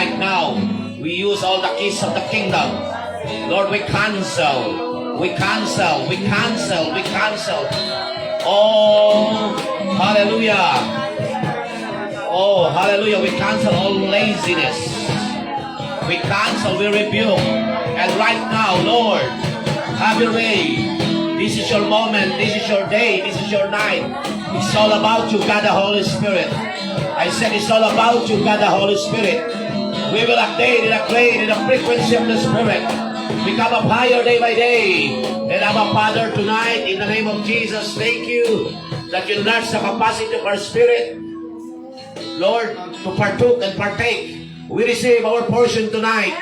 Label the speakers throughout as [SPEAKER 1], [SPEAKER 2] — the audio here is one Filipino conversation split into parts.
[SPEAKER 1] right now, we use all the keys of the kingdom. Lord, we cancel. We cancel. We cancel. We cancel. Oh, hallelujah. Oh, hallelujah. We cancel all laziness. We cancel, we rebuke. And right now, Lord, have your way. This is your moment. This is your day. This is your night. It's all about you, God the Holy Spirit. I said it's all about you, God the Holy Spirit. We will update and upgrade in the frequency of the Spirit. Become up higher day by day. And our Father, tonight, in the name of Jesus, thank you that you enlarge the capacity of our spirit, Lord, to partook and partake. We receive our portion tonight.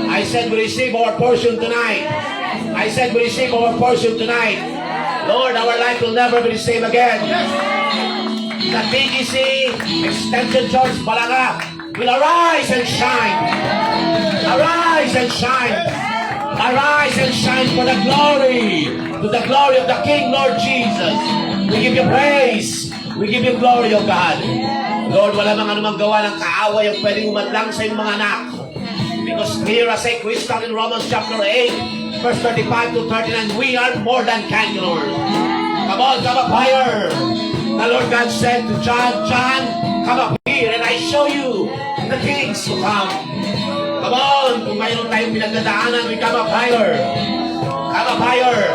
[SPEAKER 1] I said we receive our portion tonight. I said we receive our portion tonight. Lord, our life will never be the same again. The TGC Extension Church Balaga will arise and shine. Arise and shine. Arise and shine for the glory. To the glory of the King, Lord Jesus. We give you praise. We give you glory, O God. Lord, wala mang anumang gawa ng kaaway ang pwedeng umadlang sa iyong mga anak. Because clear as a crystal in Romans chapter 8, verse 35 to 39, we are more than conquerors. Come on, come up higher. The Lord God said to John, John, come up here and I show you the things to come. Come on, kung mayroon tayong pinagdadaanan, we come up higher. Come up higher.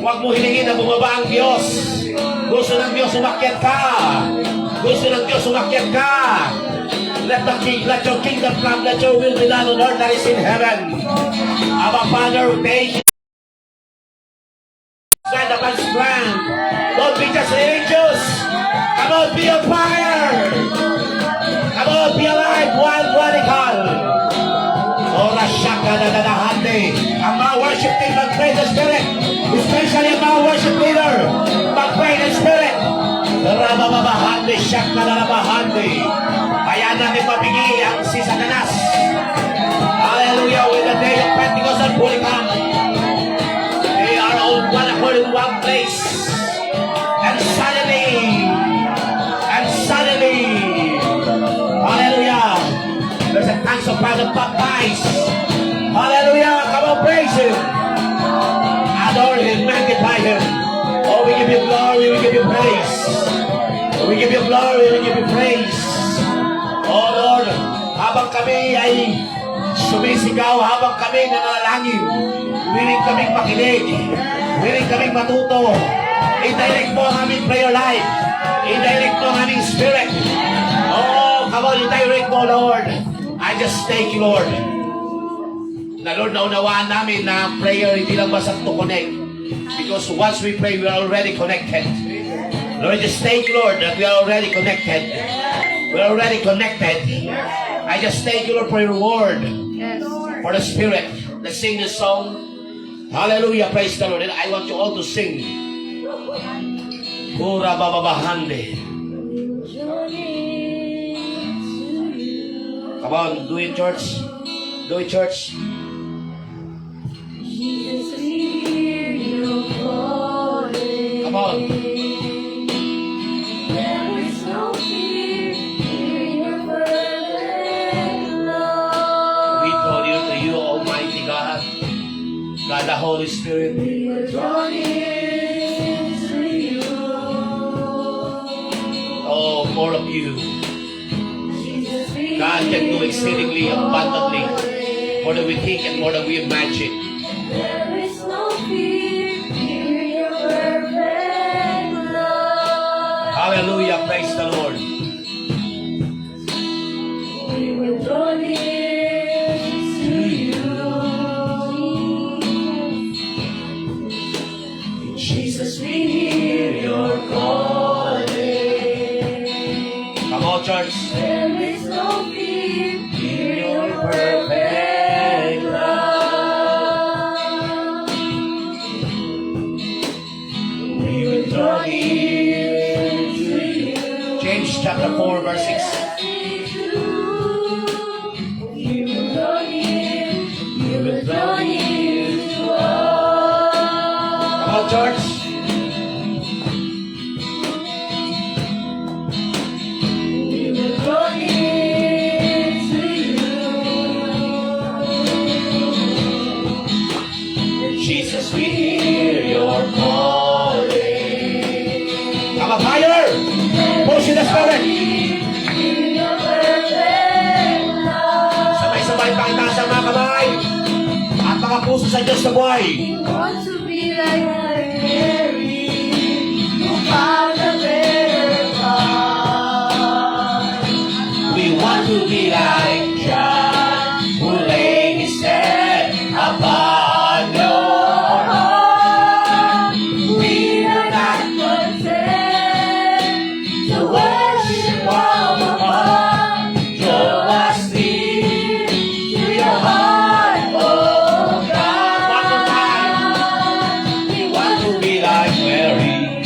[SPEAKER 1] Huwag mo hilingin na bumaba ang Diyos. Gusto ng Diyos umakyat ka. Gusto ng Diyos umakyat ka. Let your kingdom come, let your will be done on earth that is in heaven. Our Father, we thank you. Stand up and stand. Don't be just religious. Come on, be on fire. Come on, be alive, wild, radical. Ora shaka da da da hande. Ang mga worship team, mag-pray the Spirit. Especially ang mga worship leader, mag-pray the Spirit. Rabababahande, shaka da da bahande. Kaya natin mabigi ang si Satanas. Hallelujah, with the day of Pentecost and fully come. They are all one accord in one place. And suddenly, hallelujah, there's a tons of fire baptized. Hallelujah, come on, praise Him. Adore Him, magnify Him. Oh, we give you glory, we give you praise. We give you glory, we give you praise. Oh Lord, habang kami ay sumisigaw, habang kami nananalangin, willing kaming makinig, willing kaming matuto. I-direct mo ang aming prayer life. I-direct mo ang aming spirit. Oh, come on, i-direct mo, Lord. I just thank you, Lord. Na Lord, naunawaan namin na prayer hindi lang basta to connect. Because once we pray, we are already connected. Lord, just thank you, Lord, that we are already connected. We're already connected. I just thank you, Lord, for your word. For the Spirit. Let's sing this song. Hallelujah, praise the Lord. And I want you all to sing. Ura bababahande. Come on, do it, church. Do it, church. Come on. God, the Holy Spirit, we are drawn into you. Oh, more of you. God can do exceedingly abundantly, more than we think and more than we imagine. There is no fear in your perfect love. Hallelujah, praise the Lord. We were drawn into you. Jesus, we hear your calling. Come on, church. There is no fear in your perfect love. We will draw near to you. James chapter 4, verse 6. You will draw near. You will draw near to us. Come on, church. We will draw near to you. sa Diyos na buhay.
[SPEAKER 2] We want to be like Mary, who found a better path.
[SPEAKER 1] We want to be like John, who laid his head upon your heart. We are not
[SPEAKER 2] Content to worship our heart.
[SPEAKER 1] Show us lead
[SPEAKER 2] To your heart, oh
[SPEAKER 1] One more time.
[SPEAKER 2] God. We
[SPEAKER 1] Want to be like Mary,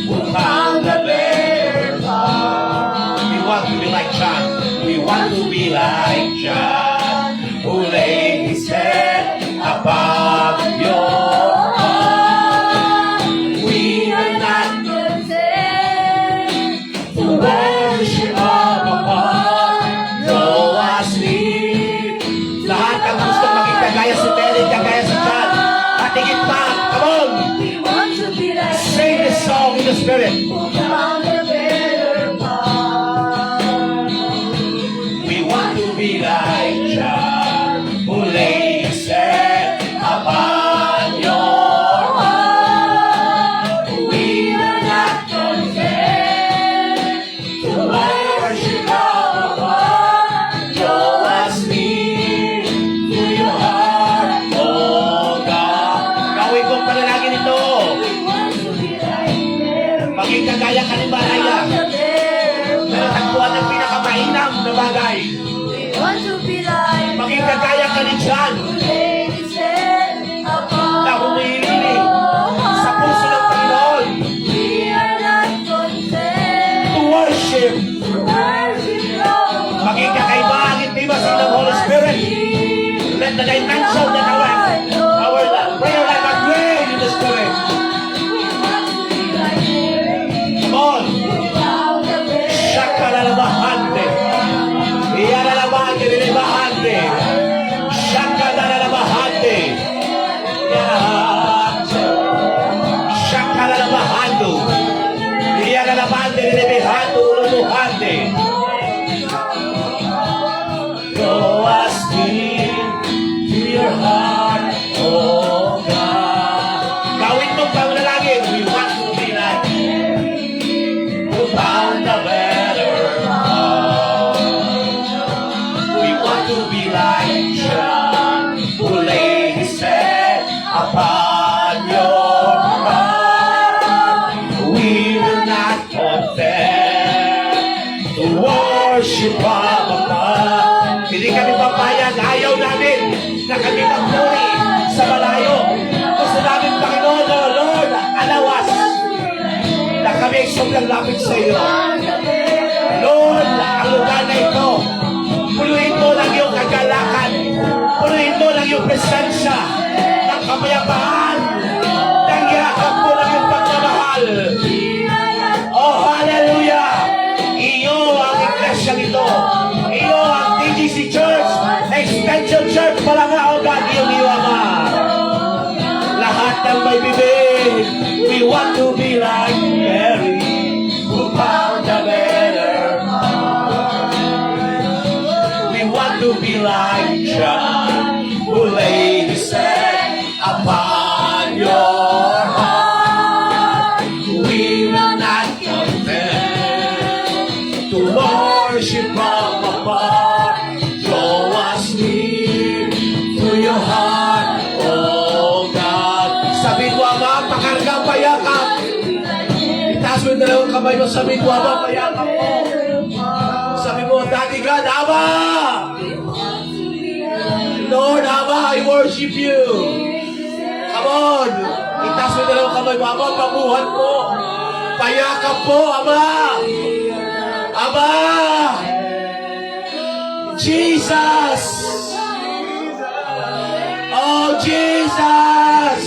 [SPEAKER 1] who found the better path. We want to be like John. We want to be like John, who laid his head upon your heart. We are not
[SPEAKER 2] content
[SPEAKER 1] to worship our heart. Show us lead. Lahat ang gusto maging kagaya si Mary, kagaya si John. At higit pa, come on!
[SPEAKER 2] We want to be like
[SPEAKER 1] Sing this song in the Spirit.
[SPEAKER 2] who found a better path.
[SPEAKER 1] We want to be like John, who laid his head upon your heart. We are not
[SPEAKER 2] Content
[SPEAKER 1] to worship our heart. Show us lead to your heart, oh God. Gawin kong panalangin ito.
[SPEAKER 2] we want to be like Mary,
[SPEAKER 1] Maging kagaya ka ni Maraya.
[SPEAKER 2] found a better
[SPEAKER 1] Na natagpuan ng pinakamainam na bagay.
[SPEAKER 2] We want to be like
[SPEAKER 1] Maging kagaya ka ni John.
[SPEAKER 2] who laid his head upon
[SPEAKER 1] Na humihili
[SPEAKER 2] your
[SPEAKER 1] sa puso ng Panginoon.
[SPEAKER 2] We are not content
[SPEAKER 1] To worship.
[SPEAKER 2] to worship your
[SPEAKER 1] Maging kakaiba ang intimacy ng Holy Spirit. Let the dimension that our prayer life agree in the Spirit.
[SPEAKER 2] We want to be like Mary,
[SPEAKER 1] Come on.
[SPEAKER 2] found a better
[SPEAKER 1] Shakalalabahante. Iyalalabahante, nilibahante. Shakalalabahante. Yarahante. Shakalalabahando. Iyalalabahante, nilibihando, ulubuhante. Go us deep to your heart, oh God. Gawin mong panalangin. We want to be like who found a better path. We want to be like John, who laid his head upon your heart. We will not content to worship our God. Hindi kami papayag, ayaw namin na kami magpuri sa malayo. Gusto namin, Panginoon, oh Lord, alawas na kami ay sobrang lapit sa iyo. Lord, ang lugar na ito, punuin mo ng iyong kagalakan, punuin mo ng iyong presensya, ng kapayapaan, ng yakap mo ng iyong pagmamahal. Oh, hallelujah! Iyo ang iglesia nito. Iyo ang DGC Church, Extension Church, Palanga, O God, iyong iyo, Ama. Lahat ng may bibig, we want to be like Mary, who found a better heart. We want to be like John, who laid his head upon your heart. We will not content to worship from afar. Show us near to your heart, oh God. Sabihin mo, Ama, pakargang payakap. Itaas mo yung dalawang kamay mo, sabihin mo, Ama, payakap mo. Sabi mo, Daddy God, Ama! Lord, Ama, I worship you. Come on. Itaas mo yung dalawang kamay mo, Ama, pabuhan po. Payakap po, Ama. Ama! Jesus! Oh, Jesus!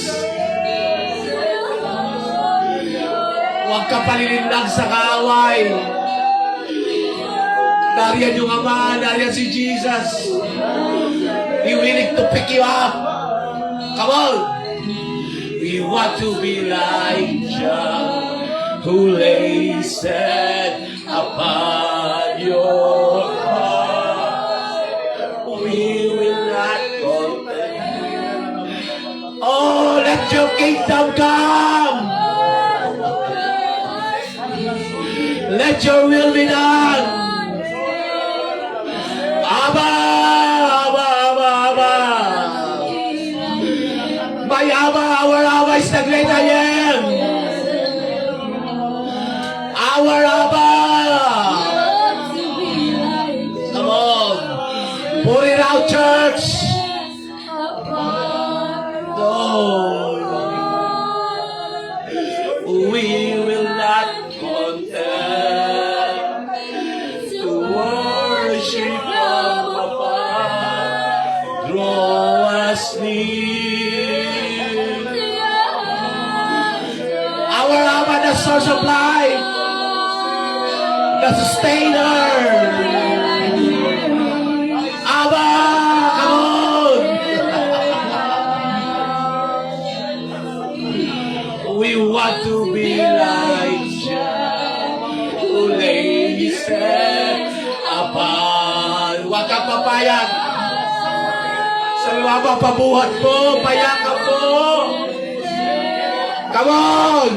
[SPEAKER 1] Huwag ka palilinlang sa kaaway. Nariyan yung Ama, nariyan si Jesus. He willing to pick you up. Come on. We want to be like John, who lays his head upon your heart. We will not content kingdom come. Let your will be done. Abba, Abba, Abba, Abba. My Abba, our Abba is the great I am. Our Abba. Come on. Put it out, church. No. We will not content to worship from afar. Draw us near. Our Abba, the source of life, the sustainer. Abba, come on. We want to be like Jah, who laid his head upon. Huwag kang papayag. Sa mga pabuhat mo, payakan mo. Come on.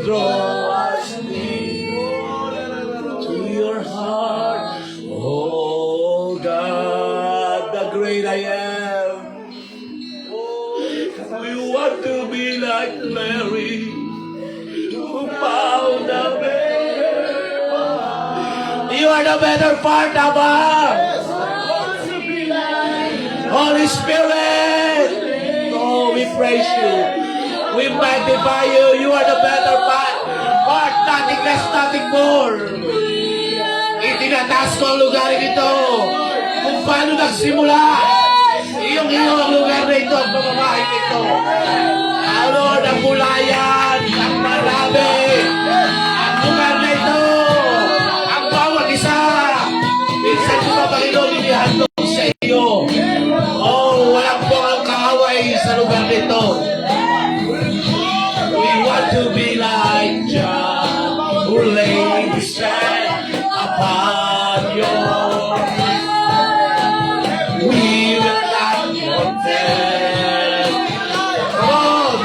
[SPEAKER 1] Draw us near to your heart, oh God, the great I am. We want to be like Mary, who found a better. You are the better part, Abba. Holy Spirit, oh, we praise you. We magnify you. You are the better part. Part, nothing less, nothing more. Itinataas ko ang lugar ito. Kung paano nagsimula. Iyong ang lugar na ito, ang pamamahay nito. Lord, ang mulayan, ang marami. Ang lugar na ito. Ang bawat isa. Minsan ko pa, Panginoon, inihandog sa iyo. Oh, walang po ang kaaway sa lugar nito. We want to be like Jah, who laid his head upon your. We will not content. Come on.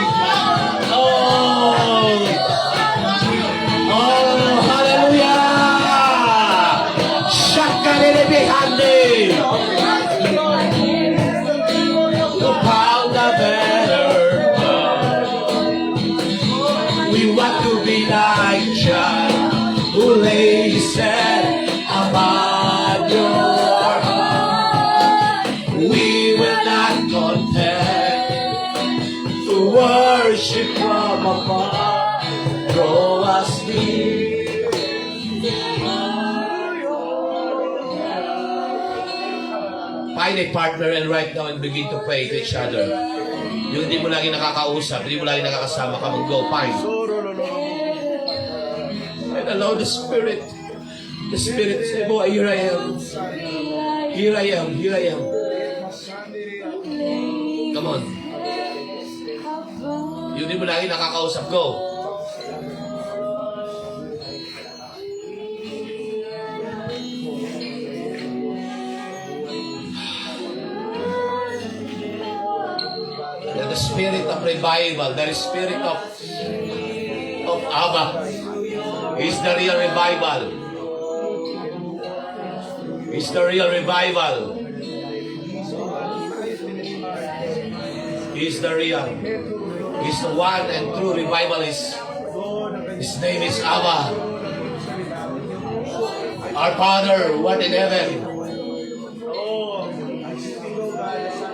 [SPEAKER 1] Oh, hallelujah. Shakalelebehande. To pound the better. We want to be like Jah, who laid his head upon your heart. We will not content to worship from afar. Draw us near. Find a partner and right now and begin to pray to each other. Yung hindi mo lagi nakakausap, hindi mo lagi nakakasama ka, mag-go, find. And allow the Spirit to say, boy, here I am. Here I am, here I am. Come on. Yung hindi mo lagi nakakausap, go. The spirit of revival, the spirit of Abba is the real revival. It's the real revival. He's the real. He's the one and true revivalist. His name is Abba. Our Father, who art in heaven.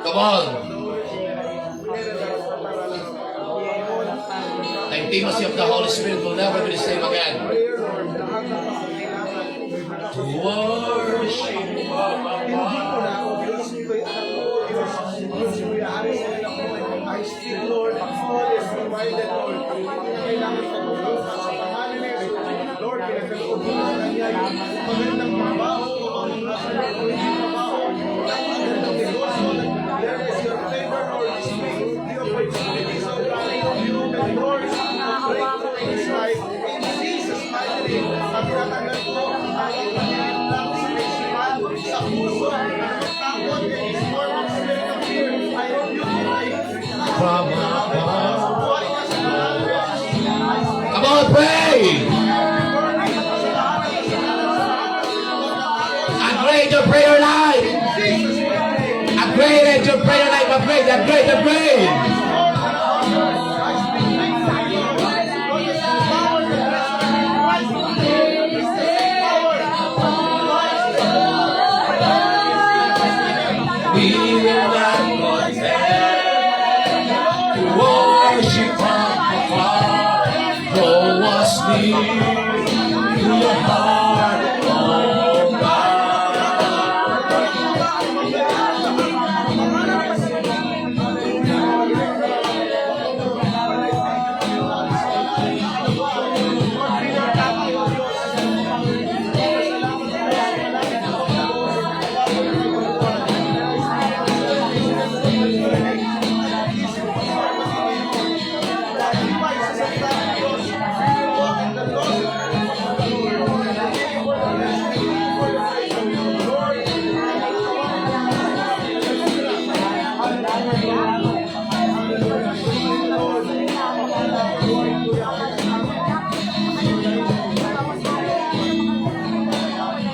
[SPEAKER 1] Come on. The intimacy of the Holy Spirit will never be the same again. To worship
[SPEAKER 3] I speak, Lord, all is provided, Lord. Kailangan sa tulong sa pangalan ni Jesus. Lord, pinagkakulang niya yung magandang trabaho, magandang trabaho, magandang negosyo. There is your favor, Lord. Speak the opportunities of God. You the doors of breakthrough in His life. In Jesus' mighty name, ang tinatanggap ko ang aking pagkakilang sa kaisipan, sa puso, ang takot, and His form of spirit of fear.
[SPEAKER 1] from above. Come on, pray. Upgrade your prayer life. Upgrade your prayer life. Upgrade. We will not forget to worship from afar. Draw us near to your heart, oh God.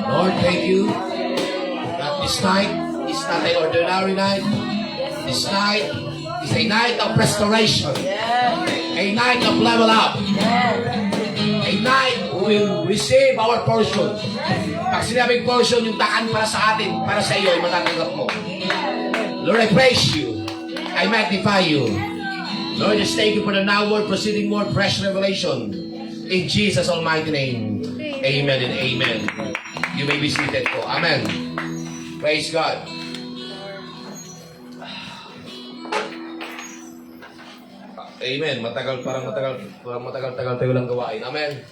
[SPEAKER 1] Lord, thank you that this night is not an ordinary night. This night is a night of restoration. A night of level up. A night we will receive our portion. Pag sinabing portion, yung takan para sa atin, para sa iyo, ay matatanggap mo. Lord, I praise you. I magnify you. Lord, just thank you for the now word, proceeding word, fresh revelation. In Jesus' almighty name. Amen and amen. You may be seated po. Amen. Praise God. Amen. Matagal tayo lang gawain. Amen.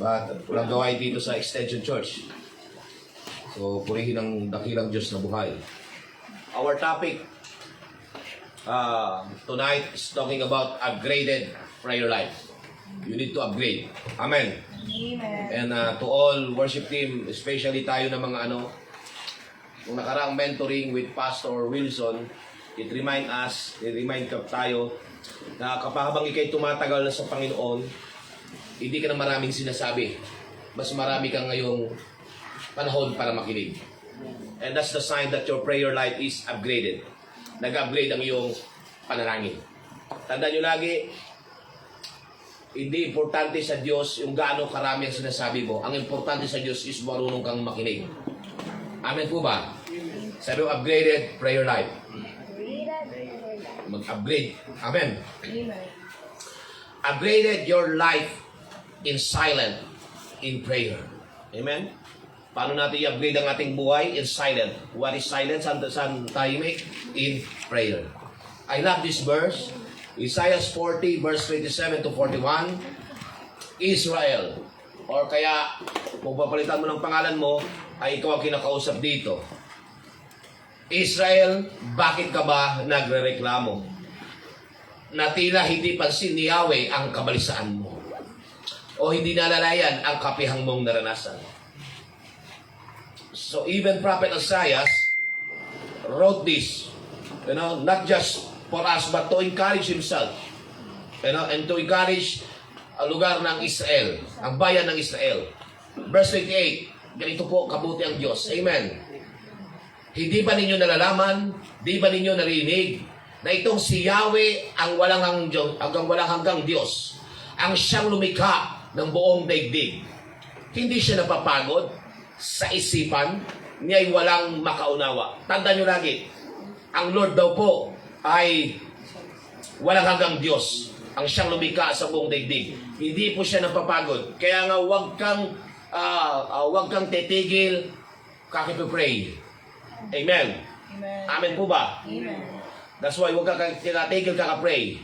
[SPEAKER 1] But walang gawain dito sa Extension Church. So, purihin ang dakilang Diyos na buhay. Our topic tonight is talking about upgraded prayer life. You need to upgrade. Amen.
[SPEAKER 2] Amen.
[SPEAKER 1] And to all worship team, especially tayo na mga nung nakaraang mentoring with Pastor Wilson, it remind tayo na kapag habang ikay tumatagal na sa Panginoon, hindi ka na maraming sinasabi. Mas marami kang ngayong panahon para makinig. And that's the sign that your prayer life is upgraded. Nag-upgrade ang iyong panalangin. Tandaan nyo lagi, hindi importante sa Diyos yung gaano karami ang sinasabi mo. Ang importante sa Diyos is marunong kang makinig. Amen po ba? Sabi mo, upgraded prayer life. Mag-upgrade. Amen. Upgraded your life in silent, in prayer. Amen? Paano natin i-upgrade ang ating buhay? In silent. What is silence? Saan tahimik? In prayer. I love this verse. Isaiah 40 verse 27 to 41. Israel. Or kaya, kung papalitan mo ng pangalan mo, ay ikaw ang kinakausap dito. Israel, bakit ka ba nagrereklamo? Na tila hindi pansin ni Yahweh ang kabalisaan mo. O hindi nalalayan ang kapihang mong naranasan. So even Prophet Isaiah wrote this, not just for us, but to encourage himself, and to encourage ang lugar ng Israel, ang bayan ng Israel. Verse 28, ganito po kabuti ang Diyos. Amen. Hindi ba ninyo nalalaman, di ba ninyo narinig, na itong si Yahweh ang walang hanggang Diyos, ang siyang lumikha ng buong daigdig. Hindi siya napapagod sa isipan, niya'y walang makaunawa. Tandaan nyo lagi, ang Lord daw po ay walang hanggang Diyos, ang siyang lumikha sa buong daigdig. Hindi po siya napapagod. Kaya nga huwag kang titigil kakipipray. Amen. Amen po ba?
[SPEAKER 2] Amen.
[SPEAKER 1] That's why huwag kang titigil kakapray.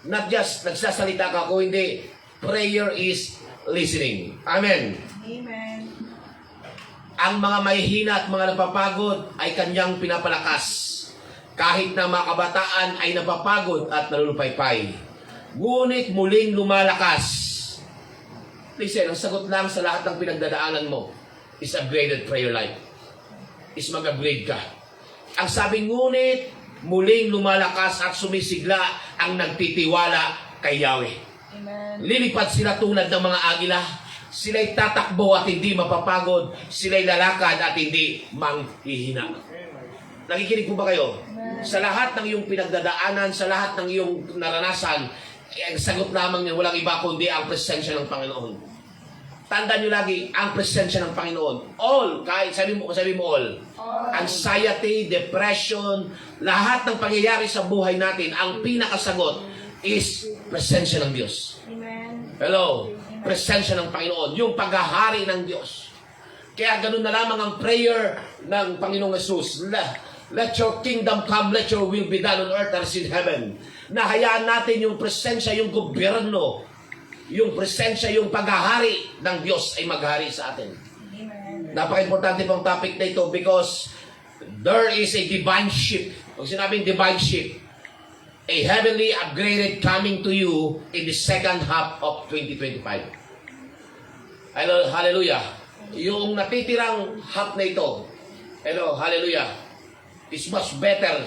[SPEAKER 1] Not just nagsasalita ka, kung hindi, prayer is listening. Amen.
[SPEAKER 2] Amen.
[SPEAKER 1] Ang mga mahihina at mga napapagod ay kanyang pinapalakas. Kahit na mga kabataan ay napapagod at nalulupaypay, ngunit muling lumalakas. Listen, ang sagot lang sa lahat ng pinagdadaanan mo is upgraded prayer life. Is mag-upgrade ka. Ang sabi, ngunit muling lumalakas at sumisigla ang nagtitiwala kay Yahweh.
[SPEAKER 2] Amen.
[SPEAKER 1] Lilipad sila tulad ng mga agila. Sila'y tatakbo at hindi mapapagod. Sila'y lalakad at hindi manghihina. Nakikinig po ba kayo? Sa lahat ng iyong pinagdadaanan, sa lahat ng iyong naranasan, ang sagot lamang niya walang iba kundi ang presensya ng Panginoon. Tandaan niyo lagi, ang presensya ng Panginoon. All, kahit sabi mo all. Anxiety, depression, lahat ng pangyayari sa buhay natin, ang pinakasagot is presensya ng Diyos.
[SPEAKER 2] Amen.
[SPEAKER 1] Hello? Presensya ng Panginoon. Yung paghahari ng Diyos. Kaya ganun na lamang ang prayer ng Panginoong Jesus. Let your kingdom come, let your will be done on earth as in heaven. Nahayaan natin yung presensya, yung gobyerno, yung presensya, yung paghahari ng Diyos ay maghari sa atin.
[SPEAKER 2] Amen.
[SPEAKER 1] Napaka-importante pong topic na ito because there is a divine ship. Pag sinabing divine ship, a heavenly upgraded coming to you in the second half of 2025. Hallelujah. Yung natitirang half na ito, hallelujah, is much better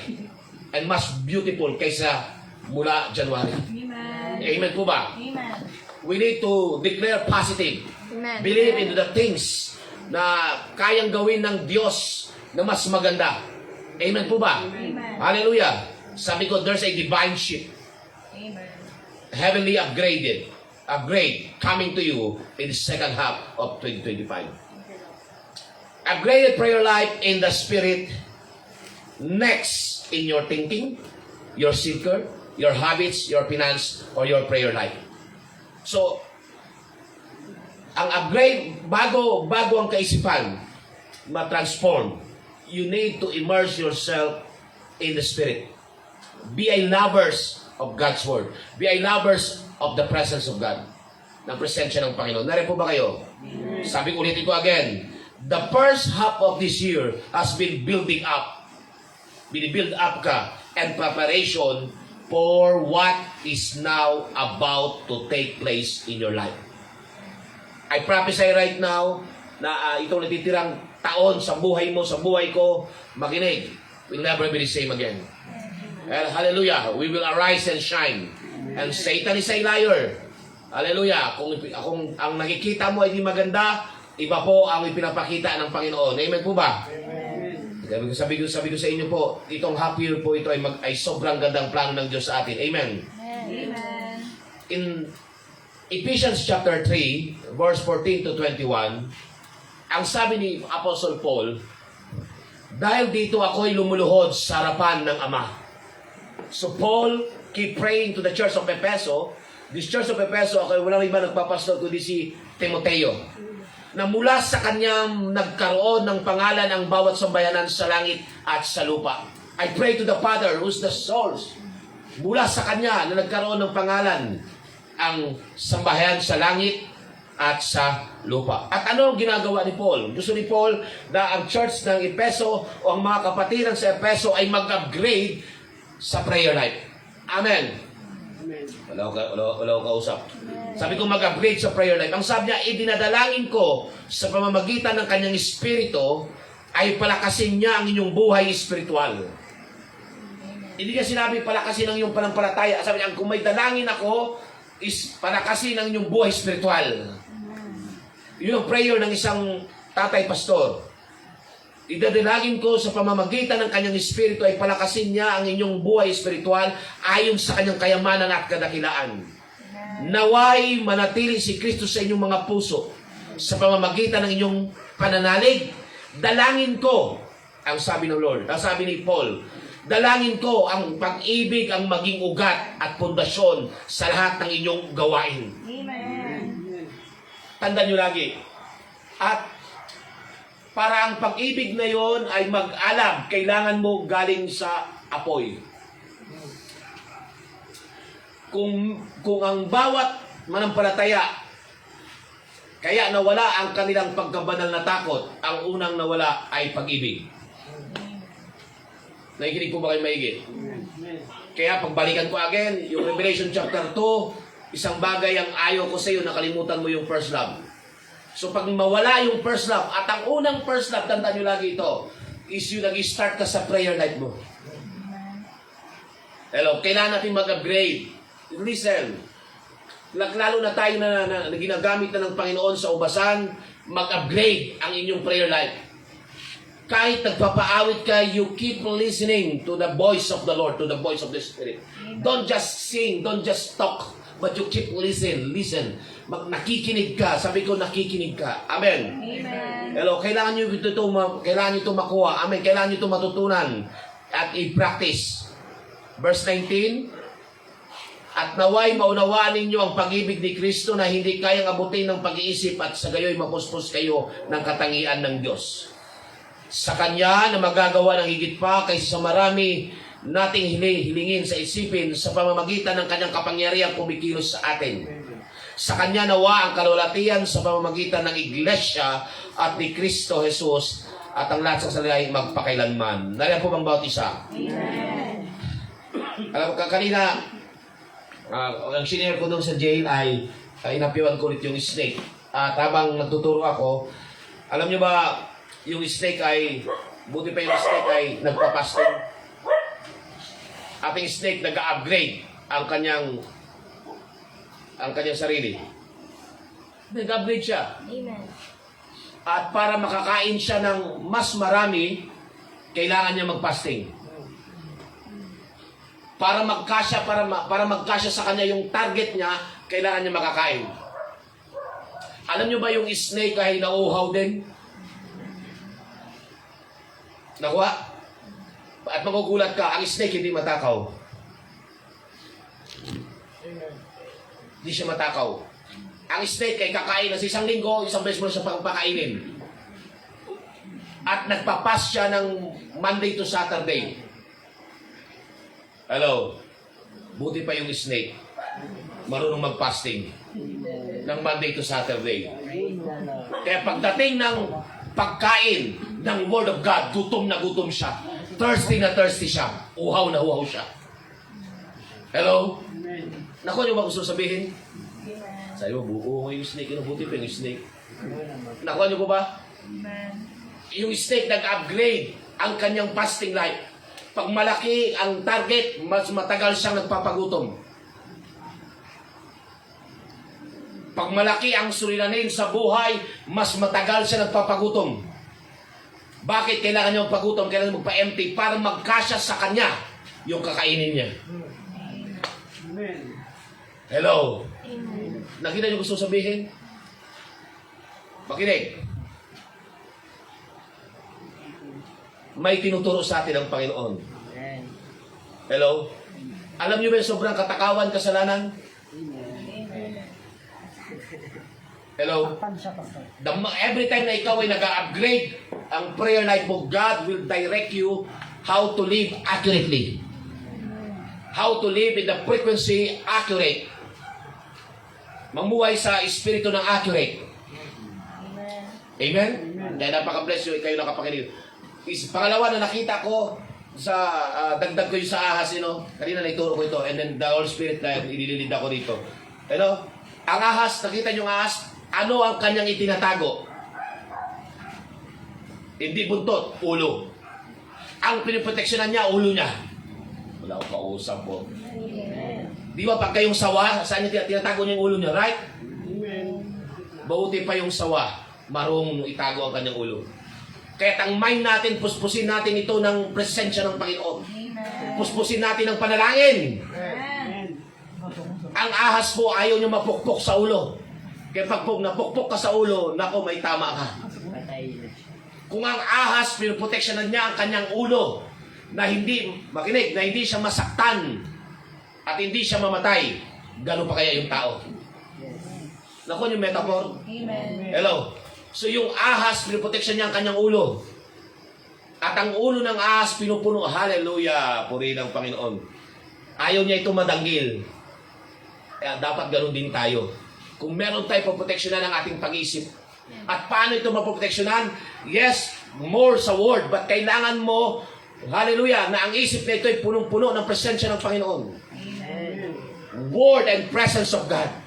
[SPEAKER 1] and much beautiful kaysa mula January.
[SPEAKER 2] Amen.
[SPEAKER 1] Amen po ba?
[SPEAKER 2] Amen.
[SPEAKER 1] We need to declare positive.
[SPEAKER 2] Amen.
[SPEAKER 1] Believe into the things na kayang gawin ng Diyos na mas maganda. Amen po ba?
[SPEAKER 2] Amen.
[SPEAKER 1] Hallelujah. Sabi ko, there's a divine ship,
[SPEAKER 2] Amen.
[SPEAKER 1] heavenly upgrade coming to you in the second half of 2025. Upgraded prayer life in the Spirit. Next in your thinking, your seeker, your habits, your finance, or your prayer life. So, ang upgrade, bago ang kaisipan ma-transform, you need to immerse yourself in the Spirit. Be a lovers of God's Word. Be a lovers of the presence of God. Ng presensya ng Panginoon. Narin po ba kayo? Sabi ko ulitin ko again, the first half of this year has been building up. Binibuild up ka and preparation for what is now about to take place in your life. I prophesy right now na itong natitirang taon sa buhay mo, sa buhay ko, makinig. We'll never be the same again. And hallelujah, we will arise and shine. And Satan is a liar. Hallelujah. Kung ang nakikita mo ay di maganda, iba po ang ipinapakita ng Panginoon. Amen po ba? Sabi ko sa inyo po, itong happy year po ito ay sobrang gandang plano ng Diyos sa atin. Amen.
[SPEAKER 2] Amen.
[SPEAKER 1] In Ephesians chapter 3, verse 14 to 21, ang sabi ni Apostle Paul, dahil dito ako'y lumuluhod sa harapan ng Ama. So Paul keep praying to the church of Ephesus. This church of Ephesus, ako walang iba nagpapastol kundi si Timoteo. Na mula sa kanyang nagkaroon ng pangalan ang bawat sambayanan sa langit at sa lupa. I pray to the Father who's the source. Mula sa kanya na nagkaroon ng pangalan ang sambahayan sa langit at sa lupa. At ano ang ginagawa ni Paul? Gusto ni Paul na ang church ng Efeso o ang mga kapatiran sa Efeso ay mag-upgrade sa prayer life. Amen. Wala ko kausap. Sabi ko mag-upgrade sa prayer life. Ang sabi niya, idinadalangin ko sa pamamagitan ng kanyang espiritu ay palakasin niya ang inyong buhay espiritual. Hindi niya sinabi palakasin ang iyong panampalataya. Sabi niya, kung may dalangin ako, is palakasin ang inyong buhay espiritual. Yun ang prayer ng isang tatay pastor. Idadalangin ko sa pamamagitan ng kanyang espiritu ay palakasin niya ang inyong buhay espiritual ayon sa kanyang kayamanan at kadakilaan. Naway manatili si Kristo sa inyong mga puso sa pamamagitan ng inyong pananalig. Dalangin ko, ang sabi ng Lord, ang sabi ni Paul, dalangin ko ang pag-ibig ang maging ugat at pundasyon sa lahat ng inyong gawain.
[SPEAKER 2] Amen.
[SPEAKER 1] Tandaan nyo lagi. At para ang pag-ibig na yon ay mag-alam, kailangan mo galing sa apoy. Kung ang bawat manampalataya kaya nawala ang kanilang pagkabanal na takot, ang unang nawala ay pag-ibig. Nakikinig po ba kayo maigi? Kaya pagbalikan ko again, yung Revelation chapter 2, isang bagay ang ayaw ko sa iyo, nakalimutan mo yung first love. So pag mawala yung first love, at ang unang first love, tandaan nyo lagi ito, is yung nag-start ka sa prayer life mo. Hello, kailangan natin mag-upgrade. Listen, lalo na tayo na ginagamit na ng Panginoon sa ubasan, mag-upgrade ang inyong prayer life. Kahit nagpapaawit ka, you keep listening to the voice of the Lord, to the voice of the Spirit. Don't just sing, don't just talk, but you keep listen. Nakikinig ka. Sabi ko, nakikinig ka. Amen.
[SPEAKER 2] Amen.
[SPEAKER 1] Hello, kailangan nyo ito makuha. Amen. Kailangan nyo ito matutunan at i-practice. Verse 19, at naway maunawaan ninyo ang pag-ibig ni Kristo na hindi kayang abutin ng pag-iisip at sa gayo'y mapuspos kayo ng katangian ng Diyos. Sa Kanya na magagawa ng higit pa kaysa sa marami nating hilingin sa isipin sa pamamagitan ng Kanyang kapangyarihang kumikilos sa atin. Sa Kanya nawa ang kalulatian sa pamamagitan ng Iglesia at ni Kristo Jesus at ang lahat sa salay magpakailanman. Nariyan po bang bawat isa?
[SPEAKER 2] Amen.
[SPEAKER 1] Alam ko, kanina, ang sinare ko doon sa jail ay inapiwan ko ulit yung snake. At habang nagtuturo ako, alam nyo ba, yung snake ay, buti pa yung snake ay nagpapasting. Ating snake nag-upgrade ang kanyang sarili. Nag-upgrade siya.
[SPEAKER 2] Amen.
[SPEAKER 1] At para makakain siya ng mas marami, kailangan niya mag-fasting. Para magkasya sa kanya yung target niya, kailangan niya makakain. Alam niyo ba yung snake ay nauuhaw din? Nakuha? At magugulat ka, ang snake hindi matakaw. Hindi siya matakaw. Ang snake ay kakain na sa isang linggo, isang beses mo na siya pakainin. At nagpapas siya ng Monday to Saturday. Hello. Buti pa yung snake. Marunong mag-fasting. Ng Monday to Saturday. Kaya pagdating ng pagkain ng Word of God, gutom na gutom siya. Thirsty na thirsty siya. Uhaw na uhaw siya. Hello? Nakuha niyo ba gusto sabihin? Sabi mo, buo yung snake. Buti pa yung snake. Nakuha niyo po ba? Yung snake nag-upgrade ang kanyang fasting life. Pag malaki ang target, mas matagal siyang nagpapagutom. Pag malaki ang suliranin sa buhay, mas matagal siya nagpapagutom. Bakit kailangan niya magpagutom? Kailangan magpa-empty para magkasya sa kanya yung kakainin niya. Hello? Nakita niyo gusto sabihin? Makinig. May tinuturo sa atin ang Panginoon. Hello? Alam niyo ba yung sobrang katakawan, kasalanan? Hello? Every time na ikaw ay nag-upgrade, ang prayer life mo, God will direct you how to live accurately. How to live in the frequency accurate. Mamuhay sa espiritu ng accurate. Amen? Kaya napaka-bless you, kayo nakapakinig. Pangalawa na nakita ko sa dagdag ko yung sa ahas, kanina naituro ko ito, and then the Holy Spirit na inililid ako dito. Ang ahas, nakita nyo ang ahas, ano ang kanyang itinatago? Hindi buntot, ulo. Ang piniproteksyonan niya, ulo niya. Wala akong kausap po. Di ba pag kayong sawa, saan niya tinatago niya yung ulo niya, right? Buti pa yung sawa, marunong itago ang kanyang ulo. Kaya ang mind natin, puspusin natin ito ng presensya ng Panginoon. Puspusin natin ng panalangin. Ang ahas po, ayaw niya mapukpok sa ulo. Kaya pag napukpok ka sa ulo, nako, may tama ka. Kung ang ahas, pinoproteksyonan niya ang kanyang ulo, na hindi, makinig, na hindi siya masaktan, at hindi siya mamatay, gano'n pa kaya yung tao? Naku, yung metaphor?
[SPEAKER 2] Amen.
[SPEAKER 1] Hello? So yung ahas, pinoproteksyon niya ang kanyang ulo. At ang ulo ng ahas, pinupuno. Hallelujah! Purihin ang Panginoon. Ayaw niya ito madanggil. Kaya dapat gano'n din tayo. Kung meron tayo poproteksyonan ng ating pag-iisip. At paano ito mapoproteksyonan? Yes, more sa word. But kailangan mo, hallelujah, na ang isip na ito ay punong-puno ng presensya ng Panginoon.
[SPEAKER 2] Amen.
[SPEAKER 1] Word and presence of God.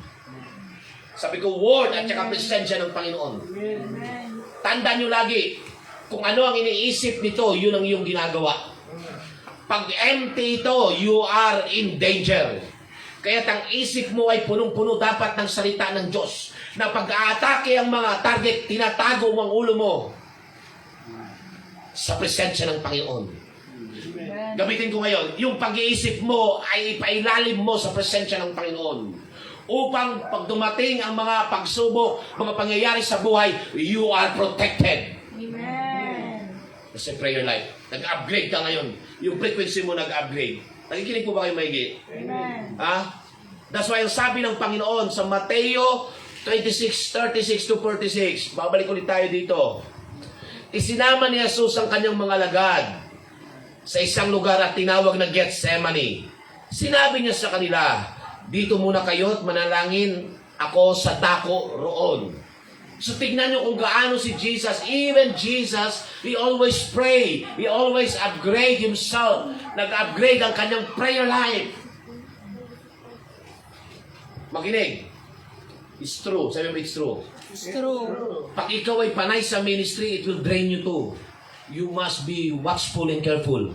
[SPEAKER 1] Sabi ko, word at saka presensya ng Panginoon.
[SPEAKER 2] Amen.
[SPEAKER 1] Tandaan nyo lagi, kung ano ang iniisip nito, yun ang iyong ginagawa. Pag empty ito, you are in danger. Kaya't ang isip mo ay punong-puno dapat ng salita ng Diyos. Na pag-aatake ang mga target, tinatago mo ang ulo mo sa presensya ng Panginoon. Gamitin ko ngayon, yung pag-iisip mo ay ipailalim mo sa presensya ng Panginoon. Upang pag dumating ang mga pagsubok, mga pangyayari sa buhay, you are protected.
[SPEAKER 2] Amen.
[SPEAKER 1] Kasi prayer life, nag-upgrade ka ngayon. Yung frequency mo nag-upgrade. Nakikinig po ba kayo maigi?
[SPEAKER 2] Amen.
[SPEAKER 1] That's why ang sabi ng Panginoon sa Mateo 26:36-46, babalik ulit tayo dito. Isinama ni Jesus ang kanyang mga alagad sa isang lugar at tinawag na Gethsemane. Sinabi niya sa kanila, dito muna kayo at manalangin ako sa dako roon. So tignan niyo kung gaano si Jesus, even Jesus, He always pray. He always upgrade Himself. Nag-upgrade ang kanyang prayer life. Makinig. It's true. Sabi mo, it's true.
[SPEAKER 2] It's true.
[SPEAKER 1] Pag ikaw ay panay sa ministry, it will drain you too. You must be watchful and careful.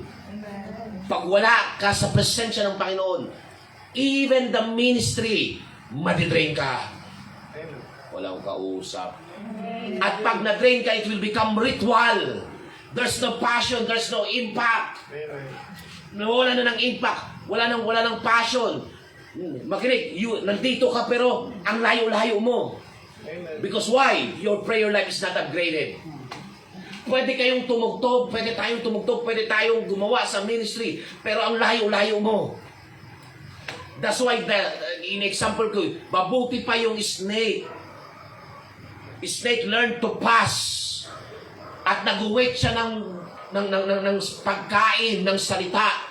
[SPEAKER 1] Pag wala ka sa presensya ng Panginoon, even the ministry, madidrain ka. Walang kausap. At pag na-drain ka, it will become ritual. There's no passion, there's no impact. Wala na ng impact. Wala ng passion. Makinig, nandito ka pero ang layo-layo mo. Because why? Your prayer life is not upgraded. Pwede kayong tumugtog, pwede tayong gumawa sa ministry, pero ang layo-layo mo. That's why, in example ko, mabuti pa yung snake. Snake learned to pass. At nag-wait siya ng pagkain, ng salita.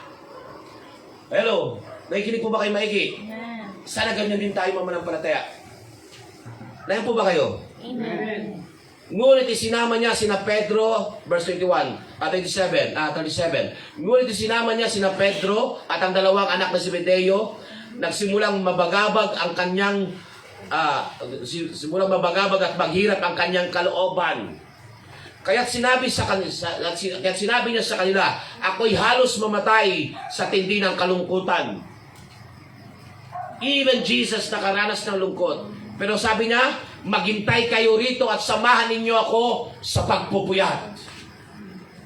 [SPEAKER 1] Hello? Nakikinig po ba kayo maigi?
[SPEAKER 2] Amen.
[SPEAKER 1] Sana ganyan din tayo mamanampalataya. Nayan po ba kayo?
[SPEAKER 2] Amen.
[SPEAKER 1] Ngunit isinama niya sina Pedro, verse 21, 37. Ngunit isinama niya sina Pedro at ang dalawang anak na Zebedeo, nagsimulang mabagabag ang kanyang at maghirap ang kanyang kalooban. Kaya't sinabi niya sa kanila, ako'y halos mamatay sa tindi ng kalungkutan. Even Jesus nakaranas ng lungkot. Pero sabi niya, maghintay kayo rito at samahan ninyo ako sa pagpupuyat.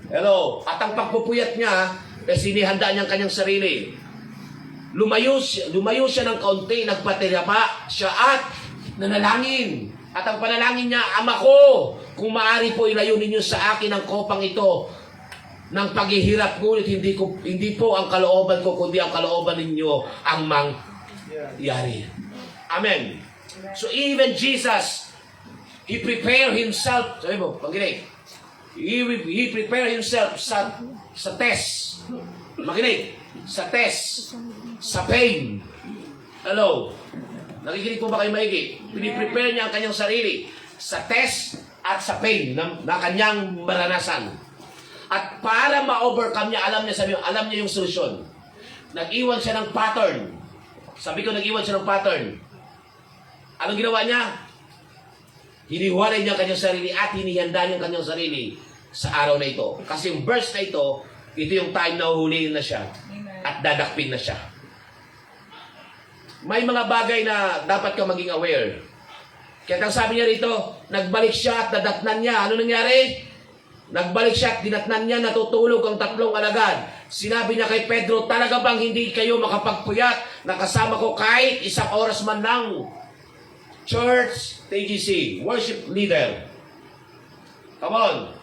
[SPEAKER 1] Hello? At ang pagpupuyat niya, sinihanda niya ang kanyang sarili. Lumayo siya ng kaunti, nagpatirapa siya at nanalangin. At ang panalangin niya, Ama ko, kung maaari po ilayo ninyo sa akin ang kopang ito ng paghihirap, ngunit hindi po ang kalooban ko, kundi ang kalooban ninyo ang mangyari. Amen. So even Jesus, He prepared Himself, sabi mo, makinig, He prepared Himself sa test. Makinig, sa test, sa pain. Hello? Nakikinig po ba kayo maigi? Piniprepare niya ang kanyang sarili sa test at sa pain na kanyang maranasan. At para ma-overcome niya, alam niya yung solusyon. Nag-iwan siya ng pattern. Sabi ko, nag-iwan siya ng pattern. Anong ginawa niya? Hiniwalay niya ang kanyang sarili at hinihanda niya ang kanyang sarili sa araw na ito. Kasi yung verse na ito yung time na huhulihin na siya at dadakpin na siya. May mga bagay na dapat ka maging aware. Kaya ang sabi niya rito, nagbalik siya at nadatnan niya. Ano nangyari? Nagbalik siya at dinatnan niya, natutulog ang tatlong alagad. Sinabi niya kay Pedro, talaga bang hindi kayo makapagpuyat? Nakasama ko kahit isang oras man lang. Church, TGC, worship leader. Come on.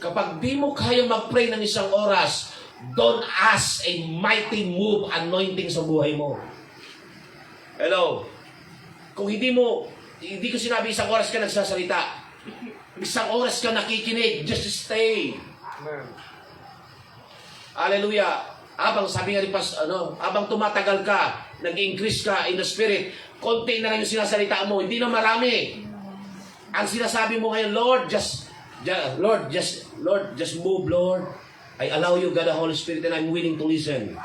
[SPEAKER 1] Kapag di mo kaya mag-pray ng isang oras, don't ask a mighty move anointing sa buhay mo. Hello? Kung hindi ko sinabi isang oras ka nagsasalita, isang oras ka nakikinig, just stay. Hallelujah. Sabi nga ni habang tumatagal ka, nag-increase ka in the spirit, konti na lang yung sinasalita mo, hindi na marami. Ang sinasabi mo ngayon, Lord, just move, Lord. I allow you, God, the Holy Spirit, and I'm willing to listen.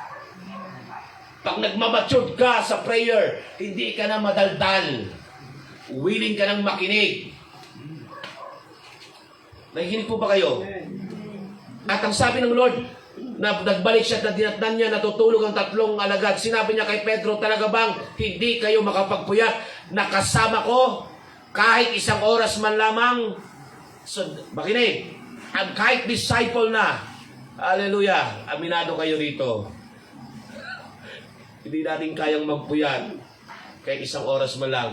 [SPEAKER 1] Pag nagmamature ka sa prayer, hindi ka na madaldal. Willing ka nang makinig. Nakikinig po ba kayo? At ang sabi ng Lord, na nagbalik siya at dinatnan niya, natutulog ang 3 alagad. Sinabi niya kay Pedro, talaga bang hindi kayo makapagpuyat na kasama ko kahit 1 oras man lamang? So, makinig, kahit disciple na, hallelujah, aminado kayo rito. Hindi natin kayang magpuyat kahit 1 oras man lang.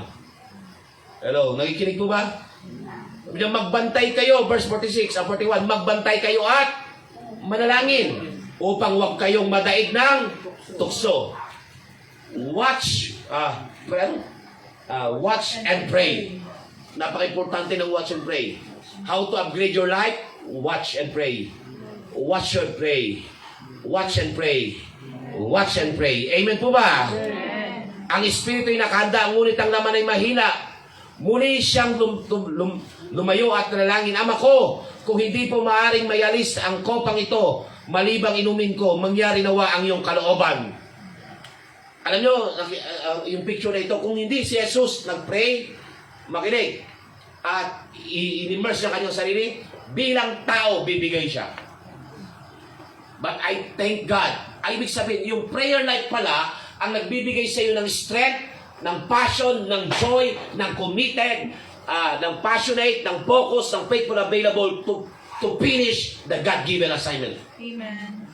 [SPEAKER 1] Hello, nakikinig po ba? Magbantay kayo, verse 46 and 41, magbantay kayo at manalangin upang huwag kayong madaig ng tukso. Watch, watch and pray. Napaka-importante ng watch and pray. How to upgrade your life? Watch and pray. Watch and pray. Watch and pray. Watch and pray. Amen po ba? Amen. Ang espiritu ay nakahanda, ngunit ang laman ay mahina. Muli siyang lumayo at nanalangin, Ama ko, kung hindi po maaaring mayalis ang kopang ito, malibang inumin ko, mangyari nawa ang iyong kalooban. Alam nyo, yung picture na ito, kung hindi si Jesus nag-pray, makinig, at i-immerse niya kanyang sarili, bilang tao, bibigay siya. But I thank God. Ay, ibig sabihin, yung prayer life pala, ang nagbibigay sa iyo ng strength, ng passion, ng joy, ng committed, ng passionate, ng focus, ng faithful, available to finish the God-given assignment.
[SPEAKER 2] Amen.